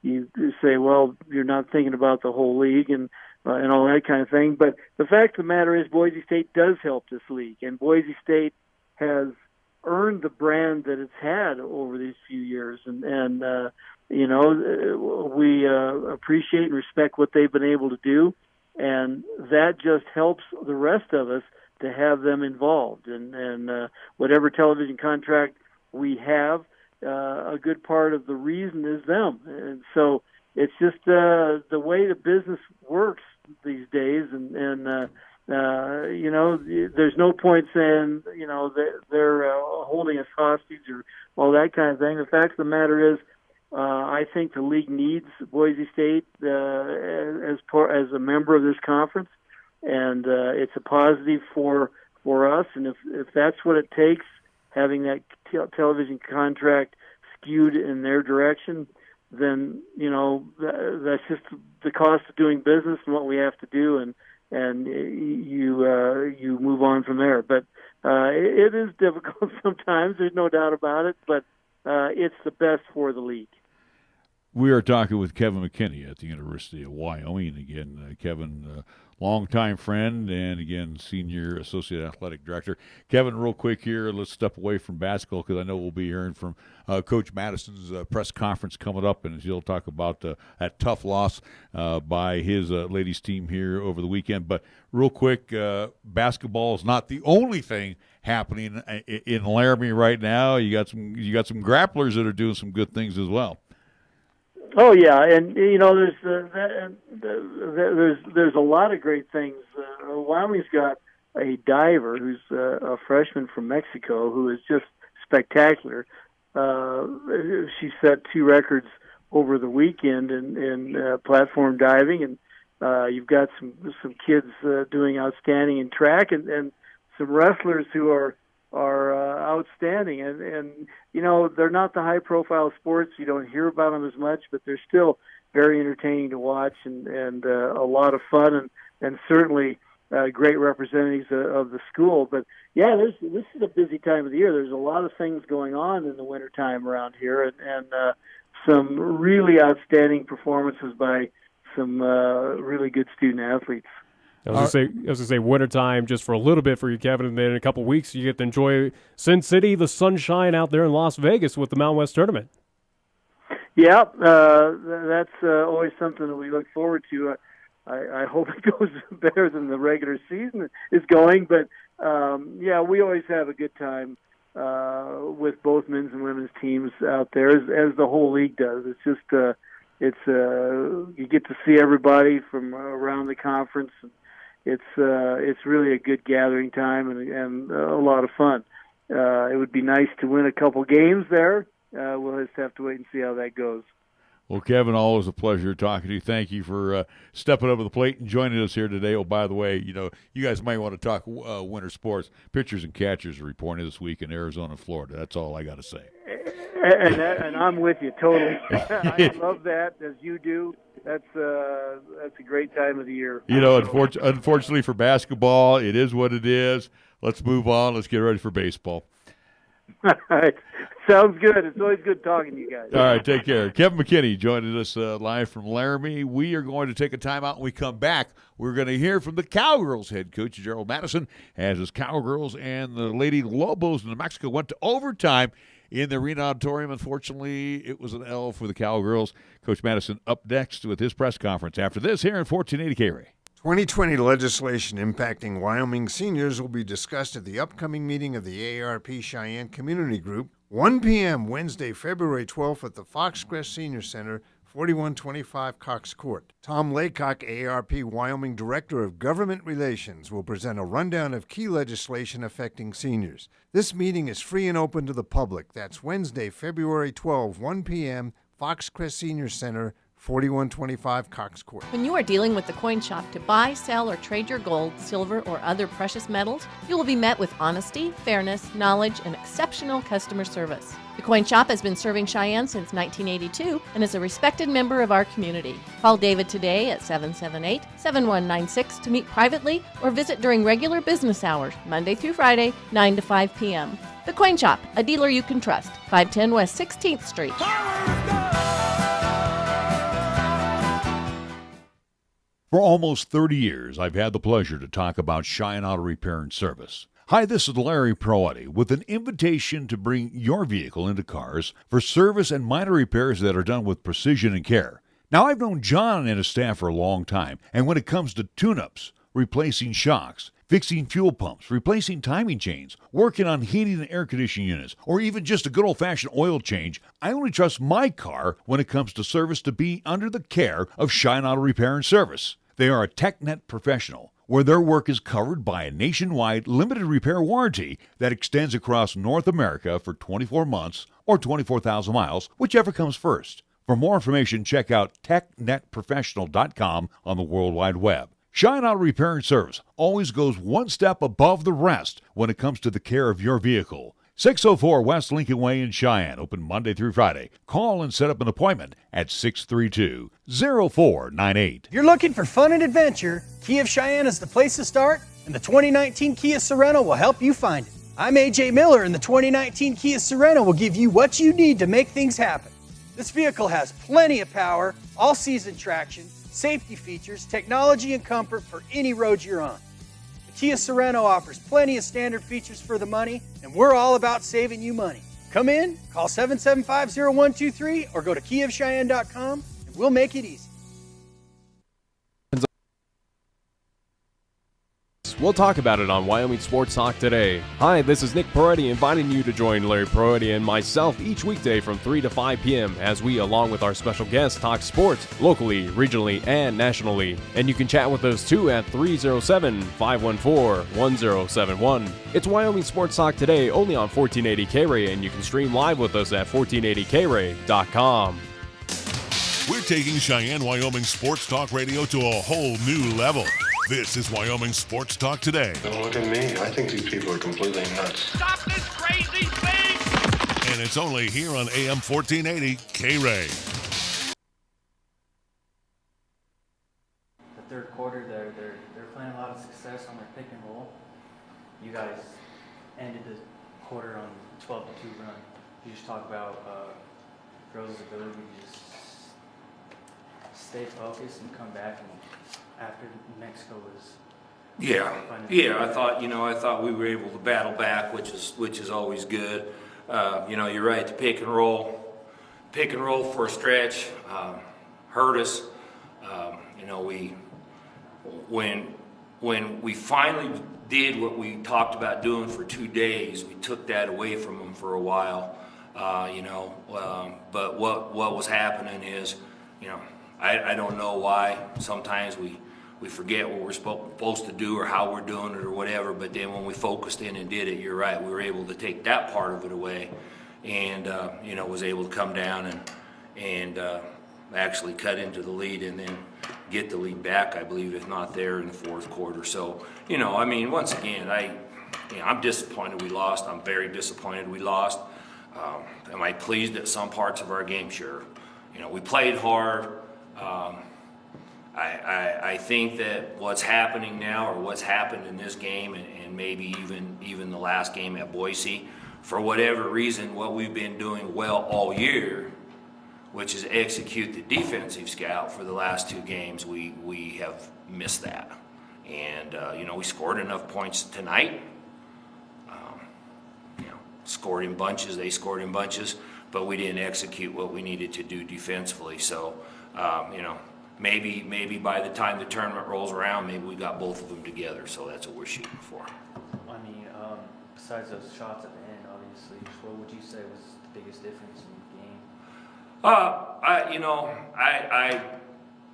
you say, well, you're not thinking about the whole league and all that kind of thing. But the fact of the matter is Boise State does help this league, and Boise State has earned the brand that it's had over these few years. And we appreciate and respect what they've been able to do, and that just helps the rest of us to have them involved. And whatever television contract we have, a good part of the reason is them. And so it's just the way the business works these days, and there's no point saying they're holding us hostage or all that kind of thing. The fact of the matter is, I think the league needs Boise State as a member of this conference, and it's a positive for us. And if that's what it takes, having that television contract skewed in their direction, then that's just the cost of doing business and what we have to do, and you move on from there. But it is difficult sometimes. There's no doubt about it. But it's the best for the league. We are talking with Kevin McKinney at the University of Wyoming. Again, Kevin, longtime friend, and again, Senior Associate Athletic Director. Kevin, real quick here, let's step away from basketball because I know we'll be hearing from Coach Mattison's press conference coming up, and he'll talk about that tough loss by his ladies team here over the weekend. But real quick, basketball is not the only thing happening in Laramie right now. You got some grapplers that are doing some good things as well. Oh yeah, and there's a lot of great things. Wyoming's got a diver who's a freshman from Mexico who is just spectacular. She set 2 records over the weekend in platform diving, and you've got some kids doing outstanding in track, and some wrestlers who are outstanding, and they're not the high profile sports. You don't hear about them as much, but they're still very entertaining to watch and a lot of fun, and certainly great representatives of the school. But yeah, this is a busy time of the year. There's a lot of things going on in the wintertime around here, and some really outstanding performances by some really good student athletes. I was gonna say wintertime just for a little bit for you, Kevin, and then in a couple of weeks you get to enjoy Sin City, the sunshine out there in Las Vegas with the Mountain West Tournament. Yeah, that's always something that we look forward to. I hope it goes better than the regular season is going, but we always have a good time with both men's and women's teams out there, as the whole league does. It's just you get to see everybody from around the conference. It's really a good gathering time and a lot of fun. It would be nice to win a couple games there. We'll just have to wait and see how that goes. Well, Kevin, always a pleasure talking to you. Thank you for stepping up to the plate and joining us here today. Oh, by the way, you guys might want to talk winter sports. Pitchers and catchers are reporting this week in Arizona and Florida. That's all I got to say. And I'm with you totally. I love that, as you do. That's a great time of the year. Unfortunately for basketball, it is what it is. Let's move on. Let's get ready for baseball. All right. Sounds good. It's always good talking to you guys. All right, take care. Kevin McKinney joining us live from Laramie. We are going to take a timeout. When we come back, we're going to hear from the Cowgirls head coach, Gerald Mattinson, as his Cowgirls and the Lady Lobos in New Mexico went to overtime in the Arena Auditorium. Unfortunately, it was an L for the Cowgirls. Coach Mattinson up next with his press conference. After this, here in 1480 KRAE. 2020 legislation impacting Wyoming seniors will be discussed at the upcoming meeting of the AARP Cheyenne Community Group, 1 p.m. Wednesday, February 12th at the Foxcrest Senior Center, 4125 Cox Court. Tom Laycock, AARP Wyoming Director of Government Relations, will present a rundown of key legislation affecting seniors. This meeting is free and open to the public. That's Wednesday, February 12, 1 p.m., Foxcrest Senior Center, 4125 Cox Court. When you are dealing with the coin shop to buy, sell, or trade your gold, silver, or other precious metals, you will be met with honesty, fairness, knowledge, and exceptional customer service. The coin shop has been serving Cheyenne since 1982 and is a respected member of our community. Call David today at 778-7196 to meet privately or visit during regular business hours, Monday through Friday, 9 to 5 p.m. The coin shop, a dealer you can trust, 510 West 16th Street. For almost 30 years, I've had the pleasure to talk about Cheyenne Auto Repair and Service. Hi, this is Larry Proetti with an invitation to bring your vehicle into Cars for service and minor repairs that are done with precision and care. Now, I've known John and his staff for a long time, and when it comes to tune-ups, replacing shocks, fixing fuel pumps, replacing timing chains, working on heating and air conditioning units, or even just a good old-fashioned oil change, I only trust my car when it comes to service to be under the care of Cheyenne Auto Repair and Service. They are a TechNet professional, where their work is covered by a nationwide limited repair warranty that extends across North America for 24 months or 24,000 miles, whichever comes first. For more information, check out technetprofessional.com on the World Wide Web. Cheyenne Auto Repair and Service always goes one step above the rest when it comes to the care of your vehicle. 604 West Lincoln Way in Cheyenne, open Monday through Friday. Call and set up an appointment at 632-0498. If you're looking for fun and adventure, Kia of Cheyenne is the place to start, and the 2019 Kia Sorento will help you find it. I'm AJ Miller, and the 2019 Kia Sorento will give you what you need to make things happen. This vehicle has plenty of power, all-season traction, safety features, technology, and comfort for any road you're on. The Kia Sorento offers plenty of standard features for the money, and we're all about saving you money. Come in, call 775-0123, or go to KiaofCheyenne.com, and we'll make it easy. We'll talk about it on Wyoming Sports Talk today. Hi, this is Nick Peretti inviting you to join Larry Peretti and myself each weekday from 3 to 5 p.m. as we, along with our special guests, talk sports locally, regionally, and nationally. And you can chat with us too at 307-514-1071. It's Wyoming Sports Talk today only on 1480 KRAE, and you can stream live with us at 1480krae.com. We're taking Cheyenne, Wyoming Sports Talk Radio to a whole new level. This is Wyoming Sports Talk Today. Don't look at me. I think these people are completely nuts. Stop this crazy thing! And it's only here on AM 1480 KRAE. The third quarter, they're playing a lot of success on their pick and roll. You guys ended the quarter on 12-2 run. You just talk about girls' ability to just stay focused and come back and after Mexico was. Yeah. I thought we were able to battle back, which is always good. You're right. The pick and roll for a stretch hurt us. When we finally did what we talked about doing for 2 days, we took that away from them for a while. But what was happening is, I don't know why. Sometimes we forget what we're supposed to do or how we're doing it or whatever, but then when we focused in and did it, you're right, we were able to take that part of it away and, was able to come down and actually cut into the lead and then get the lead back, I believe, if not there in the fourth quarter. So, once again, I'm disappointed we lost. I'm very disappointed we lost. Am I pleased at some parts of our game? Sure. We played hard. I think that what's happening now, or what's happened in this game, and maybe even the last game at Boise, for whatever reason, what we've been doing well all year, which is execute the defensive scout for the last 2 games, we have missed that. And we scored enough points tonight. Scored in bunches. They scored in bunches, but we didn't execute what we needed to do defensively. So, maybe by the time the tournament rolls around, maybe we got both of them together. So that's what we're shooting for. Besides those shots at the end, obviously, what would you say was the biggest difference in the game? I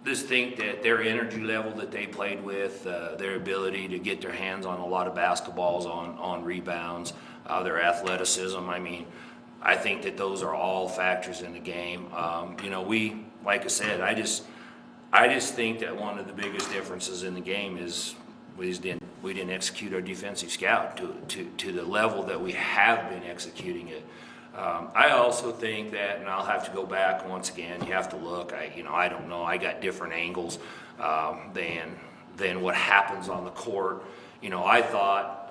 just think that their energy level that they played with, their ability to get their hands on a lot of basketballs on rebounds, their athleticism. I think that those are all factors in the game. Like I said, I just think that one of the biggest differences in the game is we didn't execute our defensive scout to the level that we have been executing it. I also think that, and I'll have to go back once again. You have to look. I don't know. I got different angles than what happens on the court. I thought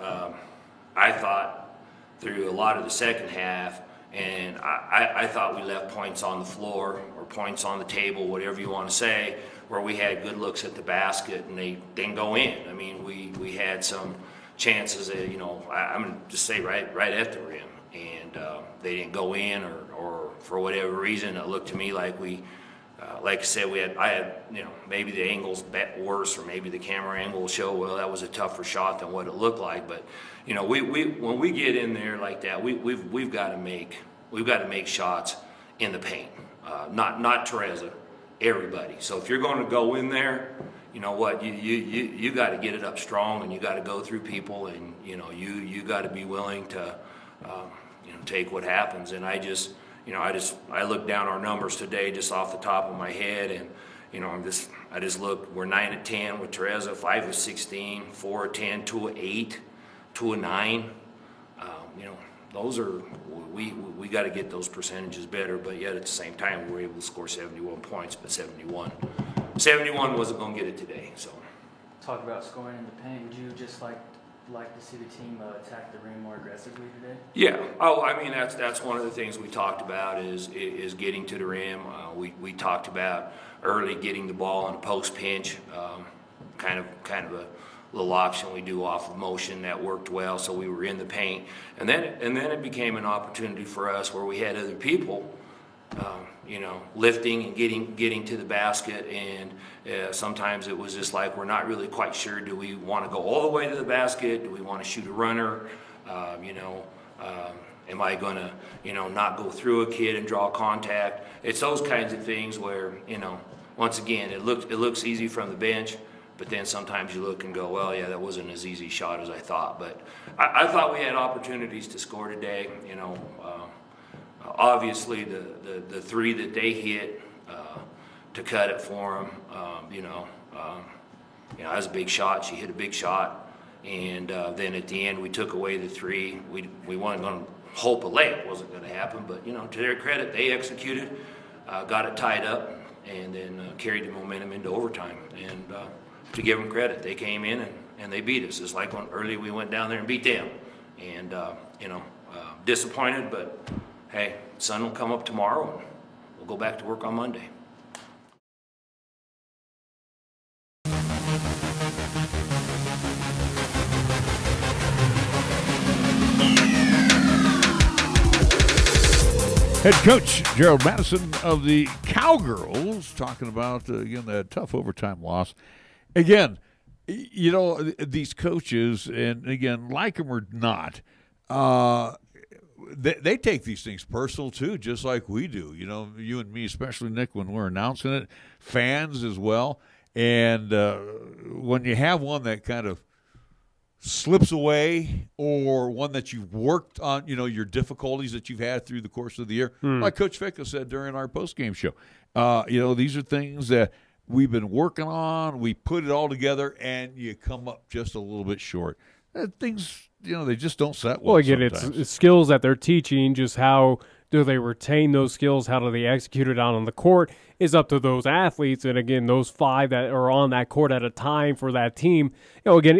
through a lot of the second half, and I thought we left points on the floor or points on the table, whatever you want to say, where we had good looks at the basket and they didn't go in. We had some chances that, I'm going to just say right at the rim, and they didn't go in, or for whatever reason, it looked to me like like I said, maybe the angle's worse, or maybe the camera angle will show, well, that was a tougher shot than what it looked like. But when we get in there like that, we've got to make shots in the paint, not Teresa, everybody. So if you're going to go in there, you got to get it up strong, and you got to go through people, and you got to be willing to take what happens. And I looked down our numbers today just off the top of my head, and I just looked. We're 9 of 10 with Teresa, 5 of 16, 4 of 10, 2 of 8, 2 of 9. Those are we got to get those percentages better. But yet at the same time, we were able to score 71 points, but 71 wasn't going to get it today. So talk about scoring in the paint. Would you just like like to see the team attack the rim more aggressively today? Yeah. Oh, I mean, that's one of the things we talked about is getting to the rim. We talked about early getting the ball on a post pinch, kind of a little option we do off of motion that worked well. So we were in the paint, and then it became an opportunity for us where we had other people, lifting and getting to the basket, and sometimes it was just like we're not really quite sure. Do we want to go all the way to the basket? Do we want to shoot a runner? Am I going to, not go through a kid and draw contact? It's those kinds of things where, once again, it looks easy from the bench, but then sometimes you look and go, well, yeah, that wasn't as easy a shot as I thought. But I thought we had opportunities to score today. Obviously the three that they hit to cut it for them, that was a big shot. She hit a big shot, and then at the end we took away the three. We weren't going to hope a layup wasn't going to happen, but to their credit, they executed, got it tied up, and then carried the momentum into overtime. And to give them credit, they came in and they beat us. It's like when early we went down there and beat them, and disappointed, but hey, sun will come up tomorrow, and we'll go back to work on Monday. Head coach Gerald Mattinson of the Cowgirls talking about, again, that tough overtime loss. Again, these coaches, and again, like them or not, they take these things personal too, just like we do. You and me, especially Nick, when we're announcing it, fans as well. And when you have one that kind of slips away, or one that you've worked on, your difficulties that you've had through the course of the year, like Coach Ficka said during our postgame show, these are things that we've been working on. We put it all together, and you come up just a little bit short. Things, they just don't set well. Well, again, it's skills that they're teaching. Just how do they retain those skills? How do they execute it out on the court is up to those athletes. And again, those five that are on that court at a time for that team. Again,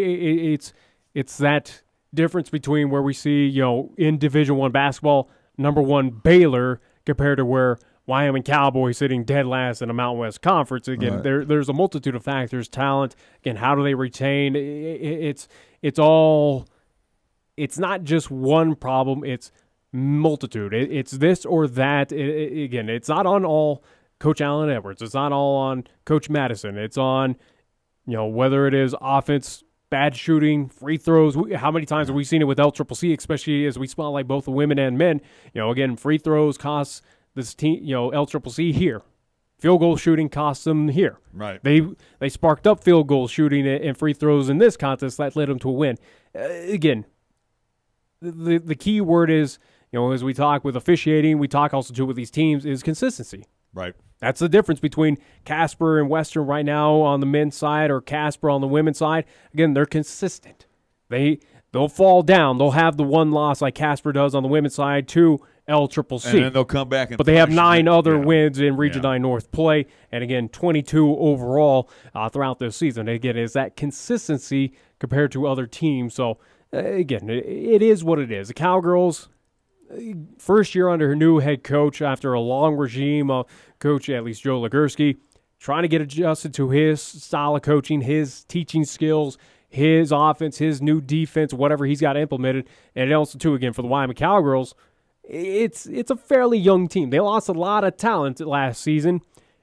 it's that difference between where we see, in Division I basketball, number one Baylor compared to where Wyoming Cowboy sitting dead last in a Mountain West Conference. Again, right. There's a multitude of factors, talent. Again, how do they retain? It's not just one problem. It's multitude. It's this or that. Again, it's not on all Coach Allen Edwards. It's not all on Coach Mattinson. It's on, whether it is offense, bad shooting, free throws. How many times have we seen it with LCCC, especially as we spotlight both the women and men? Again, free throws costs this team, LCCC here. Field goal shooting costs them here. Right. They sparked up field goal shooting and free throws in this contest that led them to a win. Again, the key word is, as we talk with officiating, we talk also too with these teams, is consistency. Right. That's the difference between Casper and Western right now on the men's side, or Casper on the women's side. Again, they're consistent. They'll fall down. They'll have the one loss like Casper does on the women's side to LCCC. And then they'll come back. But they have 9 other wins in Region 9 North play. And again, 22 overall throughout this season. Again, is that consistency compared to other teams. So, again, it is what it is. The Cowgirls, first year under her new head coach after a long regime of Coach, at least Joe Legursky, trying to get adjusted to his style of coaching, his teaching skills, his offense, his new defense, whatever he's got implemented. And also, too, again, for the Wyoming Cowgirls, it's a fairly young team. They lost a lot of talent last season,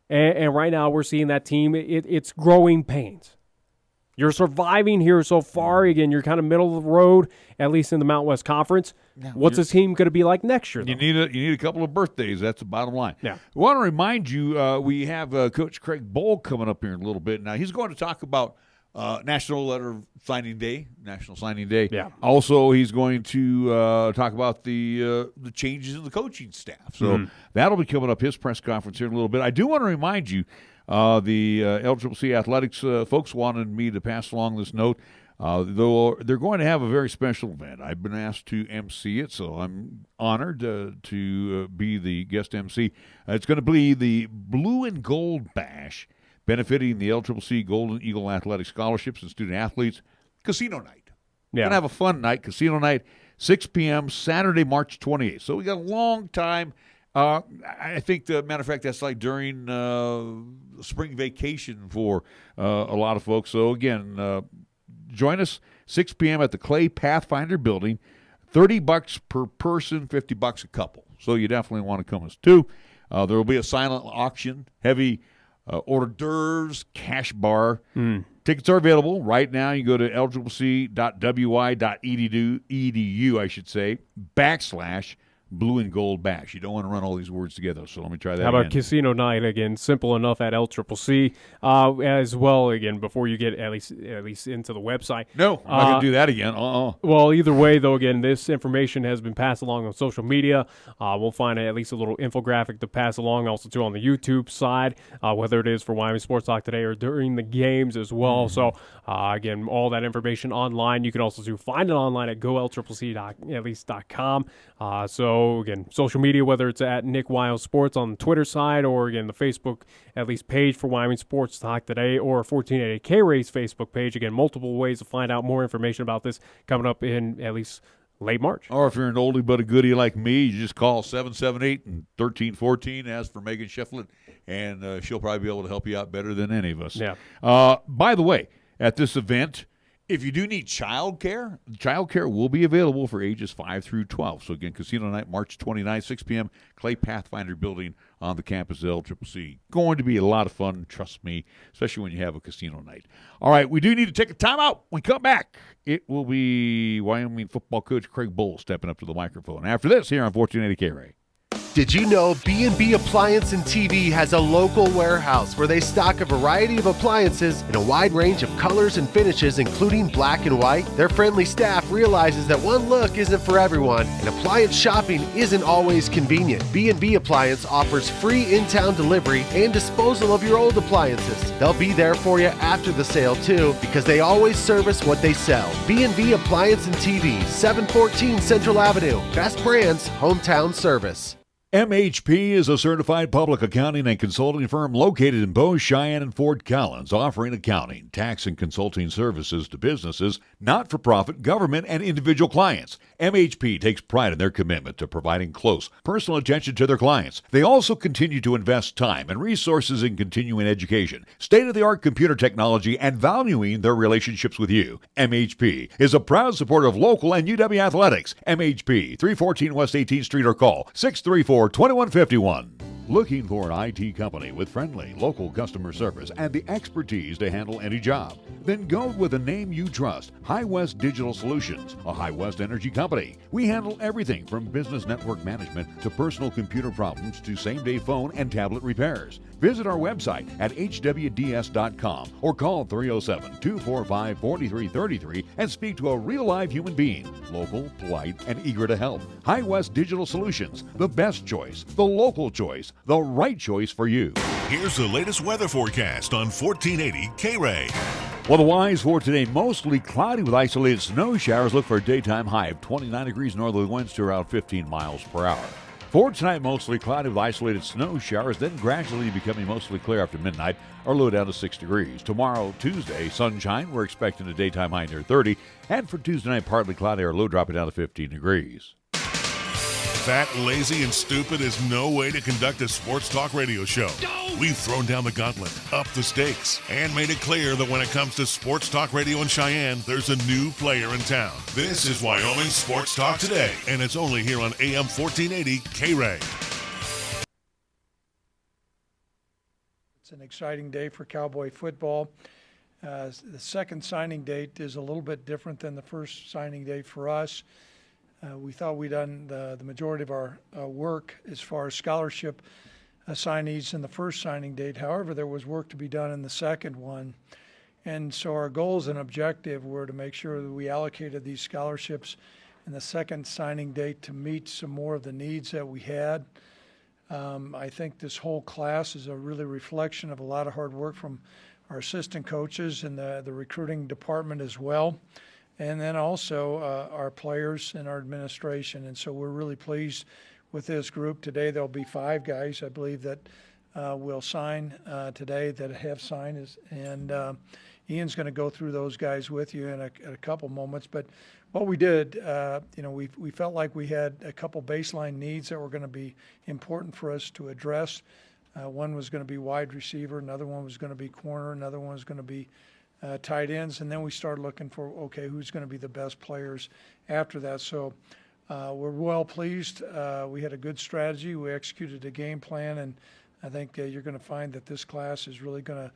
and right now we're seeing that team, it's growing pains. You're surviving here so far. Again, you're kind of middle of the road, at least in the Mountain West Conference. Yeah, what's this team going to be like next year, though? You need a couple of birthdays. That's the bottom line. Yeah. I want to remind you, we have Coach Craig Bohl coming up here in a little bit. Now, he's going to talk about National Signing Day. Yeah. Also, he's going to talk about the changes in the coaching staff. So that'll be coming up, his press conference here in a little bit. I do want to remind you, the LCCC Athletics folks wanted me to pass along this note. Though they're going to have a very special event. I've been asked to MC it, so I'm honored to be the guest MC. It's going to be the Blue and Gold Bash, benefiting the LCCC Golden Eagle Athletic Scholarships and Student Athletes Casino Night. Yeah. Going to have a fun night, casino night, 6 p.m. Saturday, March 28th. So we got a long time. I think, matter of fact, that's like during spring vacation for a lot of folks. So, again, join us 6 p.m. at the Clay Pathfinder Building. $30 per person, $50 a couple. So you definitely want to come as two. There will be a silent auction, heavy hors d'oeuvres, cash bar. Tickets are available right now. You go to lccc.wy.edu, I should say, / Blue and Gold Bash. You don't want to run all these words together, so let me try that How about again. Casino Night again? Simple enough at LCCC as well. Again, before you get at least into the website. No, I'm not going to do that again. Well, either way, though, again, this information has been passed along on social media. We'll find at least a little infographic to pass along, also too on the YouTube side, whether it is for Wyoming Sports Talk today or during the games as well. So again, all that information online. You can also find it online at golccc.com. So again, social media, whether it's at Nick Wiles Sports on the Twitter side, or again the Facebook at least page for Wyoming Sports Talk today, or 1480 KRAE's Facebook page. Again, multiple ways to find out more information about this coming up in at least late March. Or if you're an oldie but a goodie like me, you just call 778 and 1314. Ask for Megan Shefflin, and she'll probably be able to help you out better than any of us. Yeah. By the way, at this event, if you do need childcare will be available for ages 5 through 12. So, again, Casino Night, March 29th, 6 p.m., Clay Pathfinder Building on the campus of LCCC. Going to be a lot of fun, trust me, especially when you have a casino night. All right, we do need to take a timeout. When we come back, it will be Wyoming football coach Craig Bohl stepping up to the microphone. After this, here on 1480 KRAE. Did you know B&B Appliance and TV has a local warehouse where they stock a variety of appliances in a wide range of colors and finishes, including black and white? Their friendly staff realizes that one look isn't for everyone, and appliance shopping isn't always convenient. B&B Appliance offers free in-town delivery and disposal of your old appliances. They'll be there for you after the sale, too, because they always service what they sell. B&B Appliance and TV, 714 Central Avenue. Best brands, hometown service. MHP is a certified public accounting and consulting firm located in Bohl, Cheyenne, and Fort Collins, offering accounting, tax, and consulting services to businesses, not-for-profit, government, and individual clients. MHP takes pride in their commitment to providing close, personal attention to their clients. They also continue to invest time and resources in continuing education, state-of-the-art computer technology, and valuing their relationships with you. MHP is a proud supporter of local and UW athletics. MHP, 314 West 18th Street, or call 634-2151. Looking for an IT company with friendly, local customer service and the expertise to handle any job? Then go with a name you trust, High West Digital Solutions, a High West energy company. We handle everything from business network management to personal computer problems to same-day phone and tablet repairs. Visit our website at hwds.com or call 307-245-4333 and speak to a real live human being, local, polite, and eager to help. High West Digital Solutions, the best choice, the local choice, the right choice for you. Here's the latest weather forecast on 1480 KRAE. Well, the wise for today, mostly cloudy with isolated snow showers. Look for a daytime high of 29 degrees, northerly winds to around 15 miles per hour. For tonight, mostly cloudy with isolated snow showers, then gradually becoming mostly clear after midnight, or low down to 6 degrees. Tomorrow, Tuesday, sunshine. We're expecting a daytime high near 30. And for Tuesday night, partly cloudy or low dropping down to 15 degrees. Fat, lazy, and stupid is no way to conduct a sports talk radio show. We've thrown down the gauntlet, upped the stakes, and made it clear that when it comes to sports talk radio in Cheyenne, there's a new player in town. This is Wyoming Sports Talk Today, and it's only here on AM 1480 KRAE. It's an exciting day for Cowboy football. The second signing date is a little bit different than the first signing date for us. We thought we'd done the majority of our work as far as scholarship signees in the first signing date. However, there was work to be done in the second one. And so our goals and objective were to make sure that we allocated these scholarships in the second signing date to meet some more of the needs that we had. I think this whole class is a really reflection of a lot of hard work from our assistant coaches and the recruiting department as well. And then also our players and our administration. And so we're really pleased with this group. Today there'll be 5 guys, I believe, that will sign today, that have signed. And Ian's going to go through those guys with you in a couple moments. But what we did, we felt like we had a couple baseline needs that were going to be important for us to address. One was going to be wide receiver, another one was going to be corner, another one was going to be tight ends, and then we started looking for, okay, who's going to be the best players after that. So we're well pleased. We had a good strategy. We executed a game plan, and I think you're going to find that this class is really going to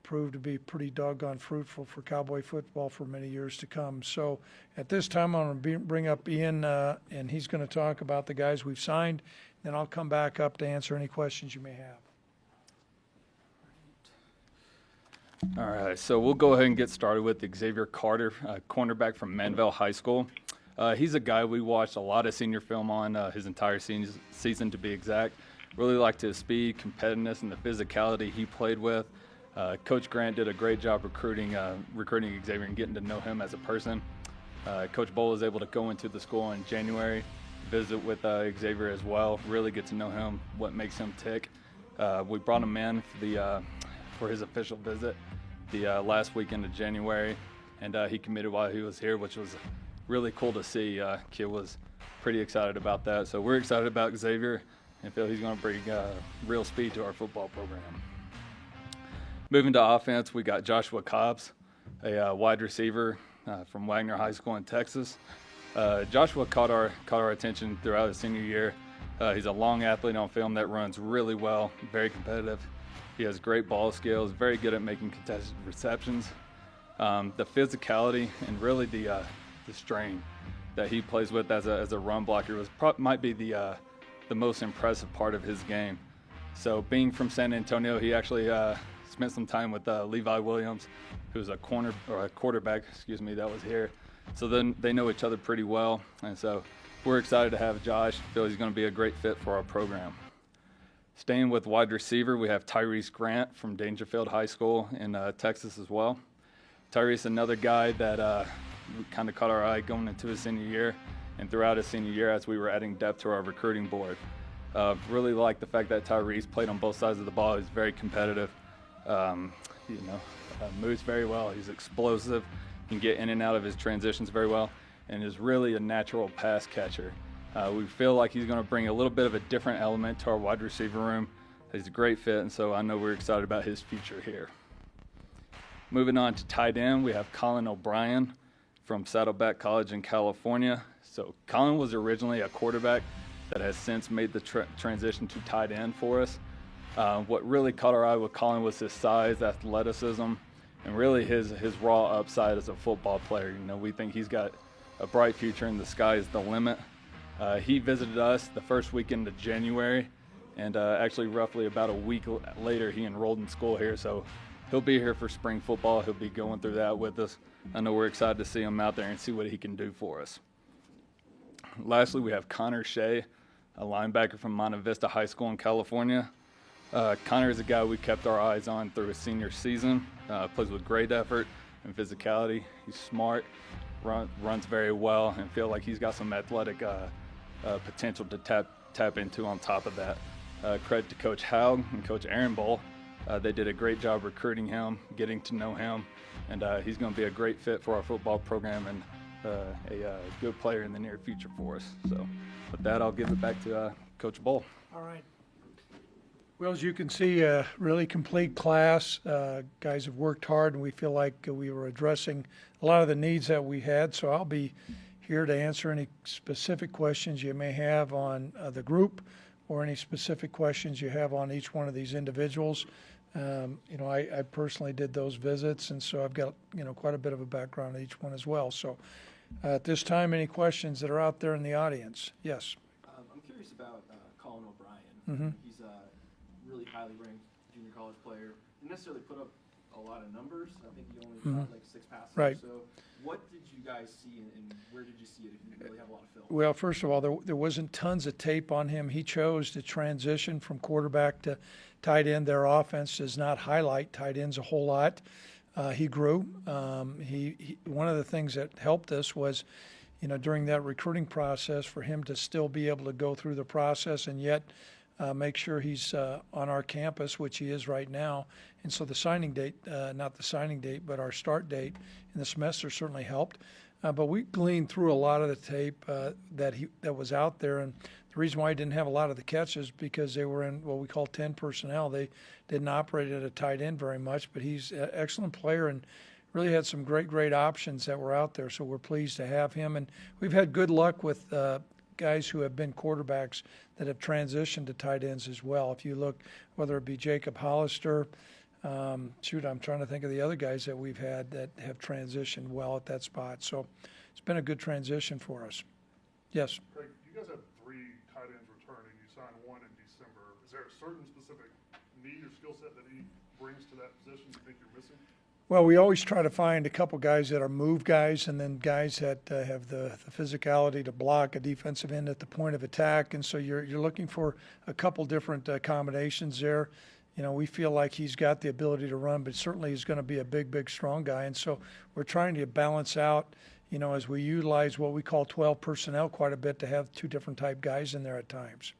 prove to be pretty doggone fruitful for Cowboy football for many years to come. So at this time, I'm going to bring up Ian, and he's going to talk about the guys we've signed. Then I'll come back up to answer any questions you may have. All right, so we'll go ahead and get started with Xavier Carter, cornerback from Manville High School. He's a guy we watched a lot of senior film on his entire season, to be exact. Really liked his speed, competitiveness, and the physicality he played with. Coach Grant did a great job recruiting Xavier and getting to know him as a person. Coach Bohl was able to go into the school in January, visit with Xavier as well, really get to know him, what makes him tick. We brought him in for his official visit the last weekend of January, and he committed while he was here, which was really cool to see. Kid was pretty excited about that. So we're excited about Xavier and feel he's going to bring real speed to our football program. Moving to offense, we got Joshua Cobbs, a wide receiver from Wagner High School in Texas. Joshua caught our attention throughout his senior year. He's a long athlete on film that runs really well, very competitive. He has great ball skills, very good at making contested receptions. The physicality and really the strain that he plays with as a run blocker might be the most impressive part of his game. So being from San Antonio, he actually spent some time with Levi Williams, who's a quarterback, that was here. So then they know each other pretty well, and so we're excited to have Josh. Feel he's going to be a great fit for our program. Staying with wide receiver, we have Tyrese Grant from Dangerfield High School in Texas as well. Tyrese, another guy that kind of caught our eye going into his senior year and throughout his senior year as we were adding depth to our recruiting board. Really like the fact that Tyrese played on both sides of the ball. He's very competitive, moves very well. He's explosive, can get in and out of his transitions very well, and is really a natural pass catcher. We feel like he's going to bring a little bit of a different element to our wide receiver room. He's a great fit, and so I know we're excited about his future here. Moving on to tight end, we have Colin O'Brien from Saddleback College in California. So Colin was originally a quarterback that has since made the transition to tight end for us. What really caught our eye with Colin was his size, athleticism, and really his raw upside as a football player. We think he's got a bright future, and the sky is the limit. He visited us the first weekend of January, and actually roughly about a week later he enrolled in school here. So he'll be here for spring football. He'll be going through that with us. I know we're excited to see him out there and see what he can do for us. Lastly, we have Connor Shea, a linebacker from Monte Vista High School in California. Connor is a guy we kept our eyes on through his senior season. Plays with great effort and physicality. He's smart, runs very well, and feel like he's got some athletic potential to tap into on top of that. Credit to Coach Haug and Coach Aaron Bohl. They did a great job recruiting him, getting to know him, and he's going to be a great fit for our football program and a good player in the near future for us. So with that, I'll give it back to Coach Bohl. All right. Well, as you can see, a really complete class. Guys have worked hard, and we feel like we were addressing a lot of the needs that we had. So I'll be here to answer any specific questions you may have on the group or any specific questions you have on each one of these individuals. I personally did those visits, and so I've got, quite a bit of a background on each one as well. So at this time, any questions that are out there in the audience? Yes. I'm curious about Colin O'Brien. Mm-hmm. He's a really highly ranked junior college player. Didn't necessarily put up a lot of numbers. I think he only caught like 6 passes. Right. So what did you guys see, and where did you see it if you didn't really have a lot of film? Well, first of all, there wasn't tons of tape on him. He chose to transition from quarterback to tight end. Their offense does not highlight tight ends a whole lot. He grew. He one of the things that helped us was, during that recruiting process, for him to still be able to go through the process and yet make sure he's on our campus, which he is right now. And so the signing date, not the signing date, but our start date in the semester certainly helped. But we gleaned through a lot of the tape that was out there, and the reason why he didn't have a lot of the catches because they were in what we call 10 personnel. They didn't operate at a tight end very much, but he's an excellent player and really had some great options that were out there. So we're pleased to have him, and we've had good luck with guys who have been quarterbacks that have transitioned to tight ends as well. If you look, whether it be Jacob Hollister, I'm trying to think of the other guys that we've had that have transitioned well at that spot. So it's been a good transition for us. Yes. Craig, you guys have 3 tight ends returning. You signed 1 in December. Is there a certain specific need or skill set that he brings to that position you think you're missing? Well, we always try to find a couple guys that are move guys and then guys that have the physicality to block a defensive end at the point of attack. And so you're looking for a couple different combinations there. You know, we feel like he's got the ability to run, but certainly he's going to be a big, strong guy. And so we're trying to balance out, you know, as we utilize what we call 12 personnel quite a bit to have 2 different type guys in there at times.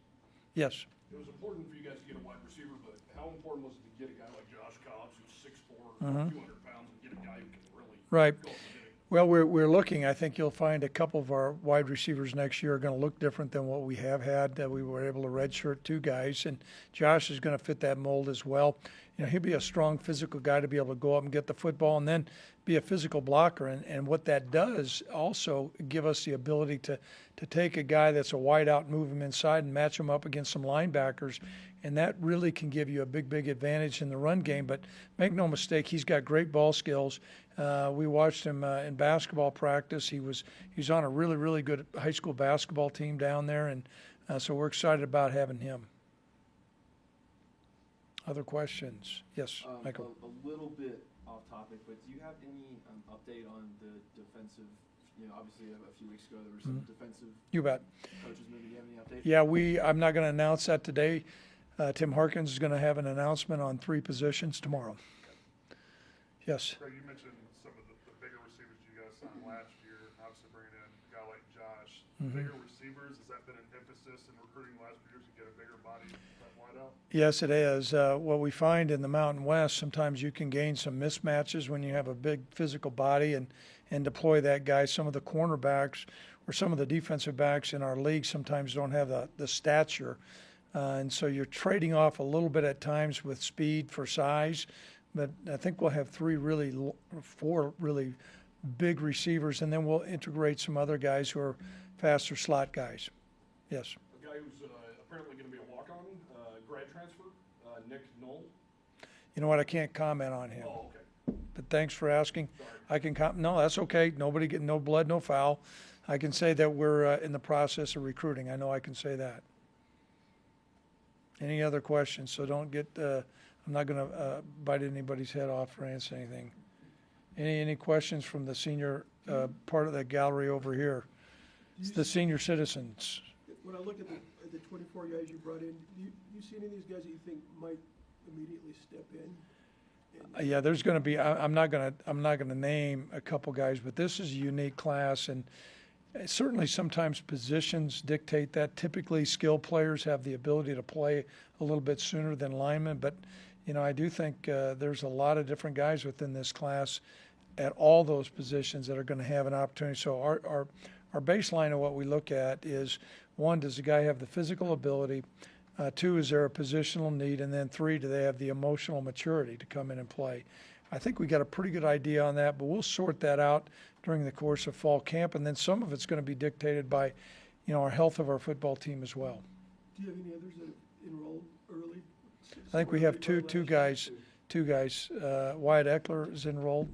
Yes. It was important for you guys to get a wide receiver, but how important was it to get a guy like Josh Cobbs, who's 6'4", 200 pounds, and get a guy who can really Right. go up Well, we're looking. I think you'll find a couple of our wide receivers next year are going to look different than what we have had. We were able to redshirt 2 guys, and Josh is going to fit that mold as well. You know, he'll be a strong physical guy to be able to go up and get the football and then be a physical blocker. And what that does also give us the ability to take a guy that's a wide out, move him inside and match him up against some linebackers. And that really can give you a big advantage in the run game. But make no mistake, he's got great ball skills. We watched him in basketball practice. He's on a really good high school basketball team down there, and so we're excited about having him. Other questions? Yes, Michael. A little bit off topic, but do you have any update on the defensive? You know, obviously a few weeks ago there was some defensive. You bet. Coaches, maybe you have any update? Yeah, I'm not going to announce that today. Tim Harkins is going to have an announcement on 3 positions tomorrow. Yes. Craig, you mentioned some of the bigger receivers you guys signed last year, obviously bringing in a guy like Josh. Bigger receivers, has that been an emphasis in recruiting the last few years to get a bigger body that wide out? Yes, it is. What we find in the Mountain West, sometimes you can gain some mismatches when you have a big physical body and deploy that guy. Some of the cornerbacks or some of the defensive backs in our league sometimes don't have the stature. And so you're trading off a little bit at times with speed for size. But I think we'll have 4 really big receivers, and then we'll integrate some other guys who are faster slot guys. Yes. A guy who's apparently going to be a walk-on, grad transfer, Nick Knoll. You know what? I can't comment on him. Oh, okay. But thanks for asking. Sorry. No, that's okay. Nobody getting no blood, no foul. I can say that we're in the process of recruiting. I know I can say that. Any other questions? So don't get. I'm not going to bite anybody's head off for answering anything. Any questions from the senior part of the gallery over here? It's the senior citizens. When I look at the 24 guys you brought in, do you see any of these guys that you think might immediately step in? Yeah, there's going to be. I'm not going to name a couple guys, but this is a unique class, and certainly sometimes positions dictate that. Typically, skill players have the ability to play a little bit sooner than linemen, but you know, I do think there's a lot of different guys within this class at all those positions that are going to have an opportunity. So our baseline of what we look at is, 1, does the guy have the physical ability? 2, is there a positional need? And then 3, do they have the emotional maturity to come in and play? I think we got a pretty good idea on that, but we'll sort that out during the course of fall camp, and then some of it's going to be dictated by, you know, our health of our football team as well. Do you have any others that have enrolled early? I think we have two guys. Wyatt Eckler is enrolled,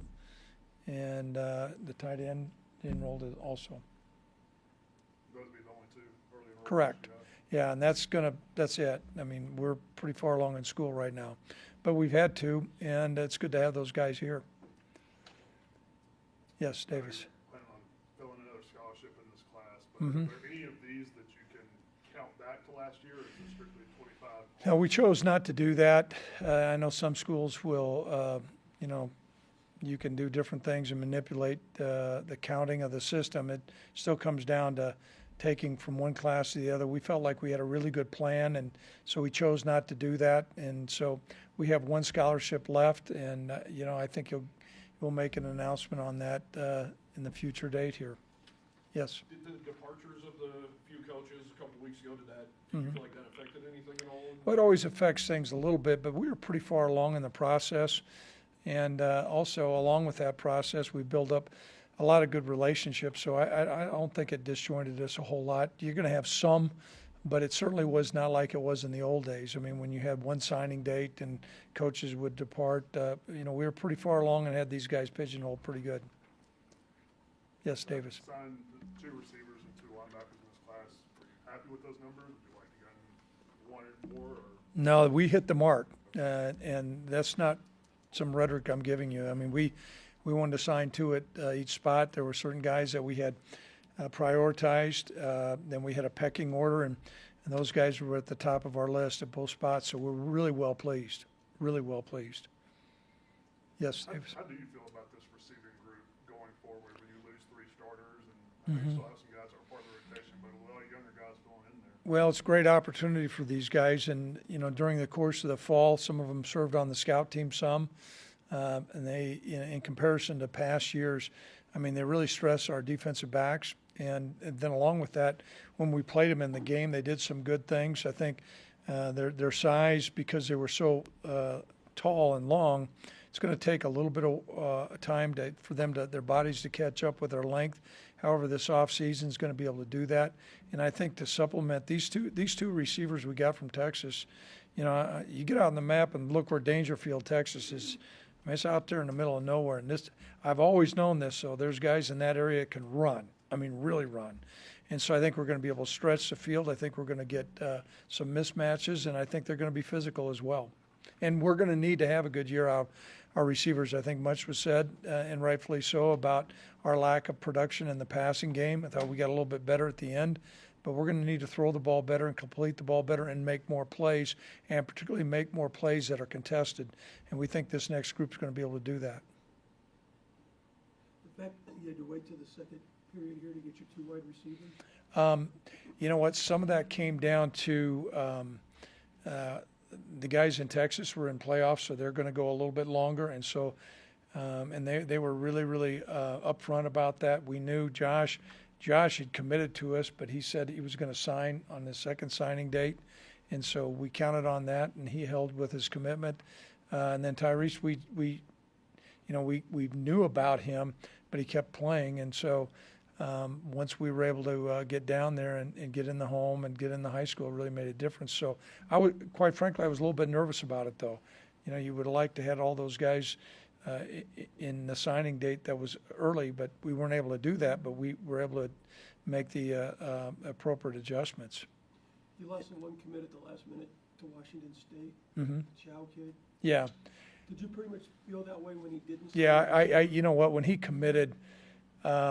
and the tight end enrolled also. Those would be the only 2 early enrolled. Correct. Yeah, and that's it. I mean, we're pretty far along in school right now, but we've had 2, and it's good to have those guys here. Yes, Davis. Planning on filling another scholarship in this class, but are there any of these that you can count back to last year, or is it strictly 25? No, we chose not to do that. I know some schools will, you know, you can do different things and manipulate the counting of the system. It still comes down to taking from one class to the other. We felt like we had a really good plan, and so we chose not to do that. And so we have one scholarship left, and I think we'll make an announcement on that in the future date here. Yes. Did the departures of the few coaches a couple weeks ago, do you feel like that affected anything at all? Well, it always affects things a little bit, but we were pretty far along in the process. And also, along with that process, we built up a lot of good relationships. So I don't think it disjointed us a whole lot. You're going to have some, but it certainly was not like it was in the old days. I mean, when you had one signing date and coaches would depart, we were pretty far along and had these guys pigeonholed pretty good. Yes, Davis. Signed 2 receivers and 2 linebackers in this class. Are you happy with those numbers? Would you like to get one or more? Or? No, we hit the mark, and that's not some rhetoric I'm giving you. I mean, we wanted to sign 2 at each spot. There were certain guys that we had prioritized. Then we had a pecking order, and those guys were at the top of our list at both spots. So we're really well pleased. Really well pleased. Yes, Davis. How do you feel about this receiving group going forward when you lose 3 starters and you still have some guys that are part of the rotation, but a lot of younger guys filling in there? Well, it's a great opportunity for these guys, and during the course of the fall, some of them served on the scout team some, and they, in comparison to past years, I mean, they really stress our defensive backs, and then along with that, when we played them in the game, they did some good things. I think their size, because they were so tall and long, it's going to take a little bit of time for their bodies to catch up with their length. However, this offseason is going to be able to do that. And I think to supplement these two receivers we got from Texas, you get out on the map and look where Dangerfield, Texas is. I mean, it's out there in the middle of nowhere. And I've always known this, so there's guys in that area that can run. I mean, really run. And so I think we're going to be able to stretch the field. I think we're going to get some mismatches, and I think they're going to be physical as well. And we're going to need to have a good year out of our receivers. I think much was said, and rightfully so, about our lack of production in the passing game. I thought we got a little bit better at the end, but we're going to need to throw the ball better and complete the ball better and make more plays, and particularly make more plays that are contested. And we think this next group is going to be able to do that. The fact that you had to wait till the second period here to get your 2 wide receivers? You know what? Some of that came down to the guys in Texas were in playoffs, so they're going to go a little bit longer. And so, and they were really, really upfront about that. We knew Josh had committed to us, but he said he was going to sign on the second signing date. And so we counted on that, and he held with his commitment. And then Tyrese, we knew about him, but he kept playing. And so once we were able to get down there and get in the home and get in the high school, it really made a difference. So quite frankly, I was a little bit nervous about it, though. You would have liked to have all those guys in the signing date that was early, but we weren't able to do that. But we were able to make the appropriate adjustments. You lost one commit at the last minute to Washington State, Chow kid. Yeah. Did you pretty much feel that way when he didn't? Yeah, you know what? When he committed,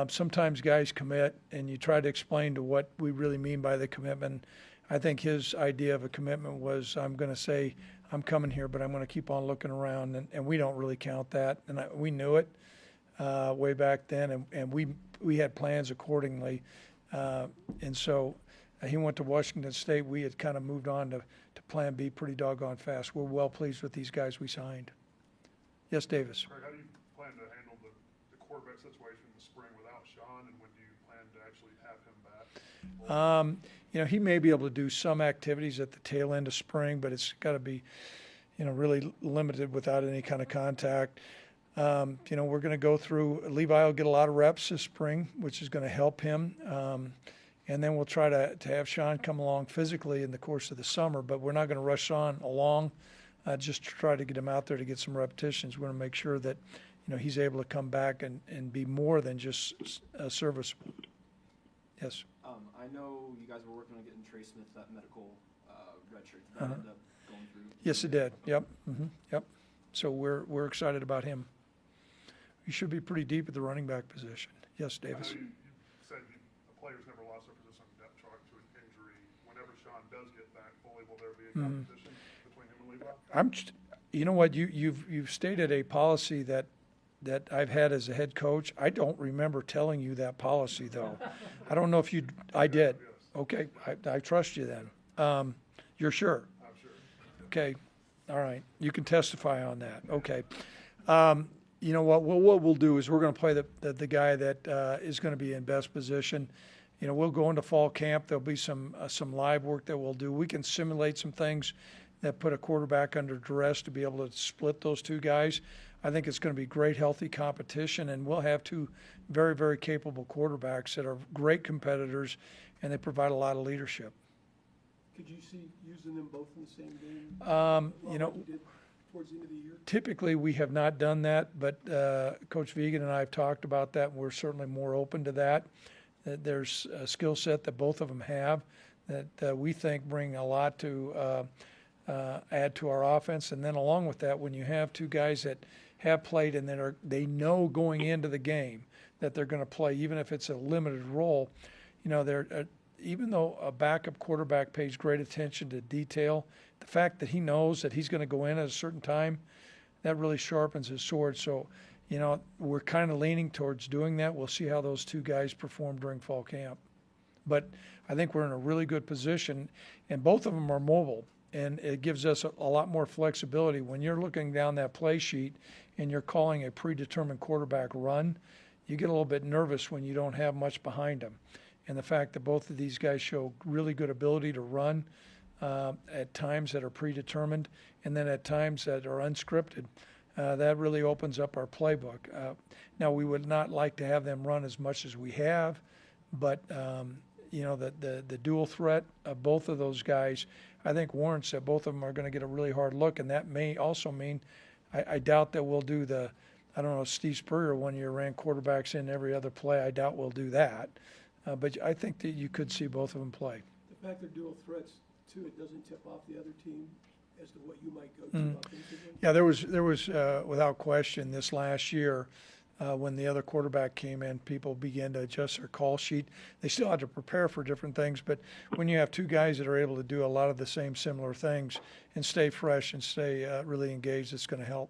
sometimes guys commit, and you try to explain to what we really mean by the commitment. I think his idea of a commitment was, I'm going to say, I'm coming here, but I'm going to keep on looking around, and we don't really count that. And we knew it way back then, and we had plans accordingly. And so he went to Washington State. We had kind of moved on to Plan B pretty doggone fast. We're well pleased with these guys we signed. Yes, Davis. Greg, how do you plan to handle the quarterback situation in the spring without Sean, and when do you plan to actually have him back? He may be able to do some activities at the tail end of spring, but it's got to be, really limited without any kind of contact. We're going to go through, Levi will get a lot of reps this spring, which is going to help him. And then we'll try to have Sean come along physically in the course of the summer, but we're not going to rush Sean along just to try to get him out there to get some repetitions. We're going to make sure that, he's able to come back and be more than just serviceable. Yes. I know you guys were working on getting Trey Smith that medical red shirt. Did that end up going through? Yes, it did. Yep. Yep. So we're excited about him. He should be pretty deep at the running back position. Yes, Davis. You said a player's never lost their position on the depth chart to an injury. Whenever Sean does get back fully, will there be a competition between him and Levi? You know what? You've stated a policy that that I've had as a head coach. I don't remember telling you that policy, though. I don't know if I did. Okay, I trust you then. You're sure? I'm sure. Okay, all right. You can testify on that. Okay. You know what? Well, what we'll do is we're going to play the guy that is going to be in best position. You know, we'll go into fall camp. There'll be some live work that we'll do. We can simulate some things that put a quarterback under duress to be able to split those two guys. I think it's going to be great, healthy competition, and we'll have two very, very capable quarterbacks that are great competitors, and they provide a lot of leadership. Could you see using them both in the same game? You know, you did towards the end of the year? typically we have not done that, but Coach Vegan and I have talked about that, and we're certainly more open to that. There's a skill set that both of them have that we think bring a lot to add to our offense. And then along with that, when you have two guys that have played and that they know going into the game that they're going to play, even if it's a limited role, you know, even though a backup quarterback pays great attention to detail, the fact that he knows that he's going to go in at a certain time, that really sharpens his sword. So, you know, we're kind of leaning towards doing that. We'll see how those two guys perform during fall camp. But I think we're in a really good position, and both of them are mobile, and it gives us a lot more flexibility. When you're looking down that play sheet and you're calling a predetermined quarterback run, you get a little bit nervous when you don't have much behind them. And the fact that both of these guys show really good ability to run at times that are predetermined and then at times that are unscripted, that really opens up our playbook. Now, we would not like to have them run as much as we have, but you know, the dual threat of both of those guys, I think warrants that both of them are going to get a really hard look, and that may also mean I doubt that we'll do I don't know, Steve Spurrier one year ran quarterbacks in every other play. I doubt we'll do that. But I think that you could see both of them play. The fact they're dual threats, too, it doesn't tip off the other team as to what you might go to offensively? Yeah, there was without question this last year when the other quarterback came in, people began to adjust their call sheet. They still had to prepare for different things, but when you have two guys that are able to do a lot of the same similar things and stay fresh and stay really engaged, it's going to help.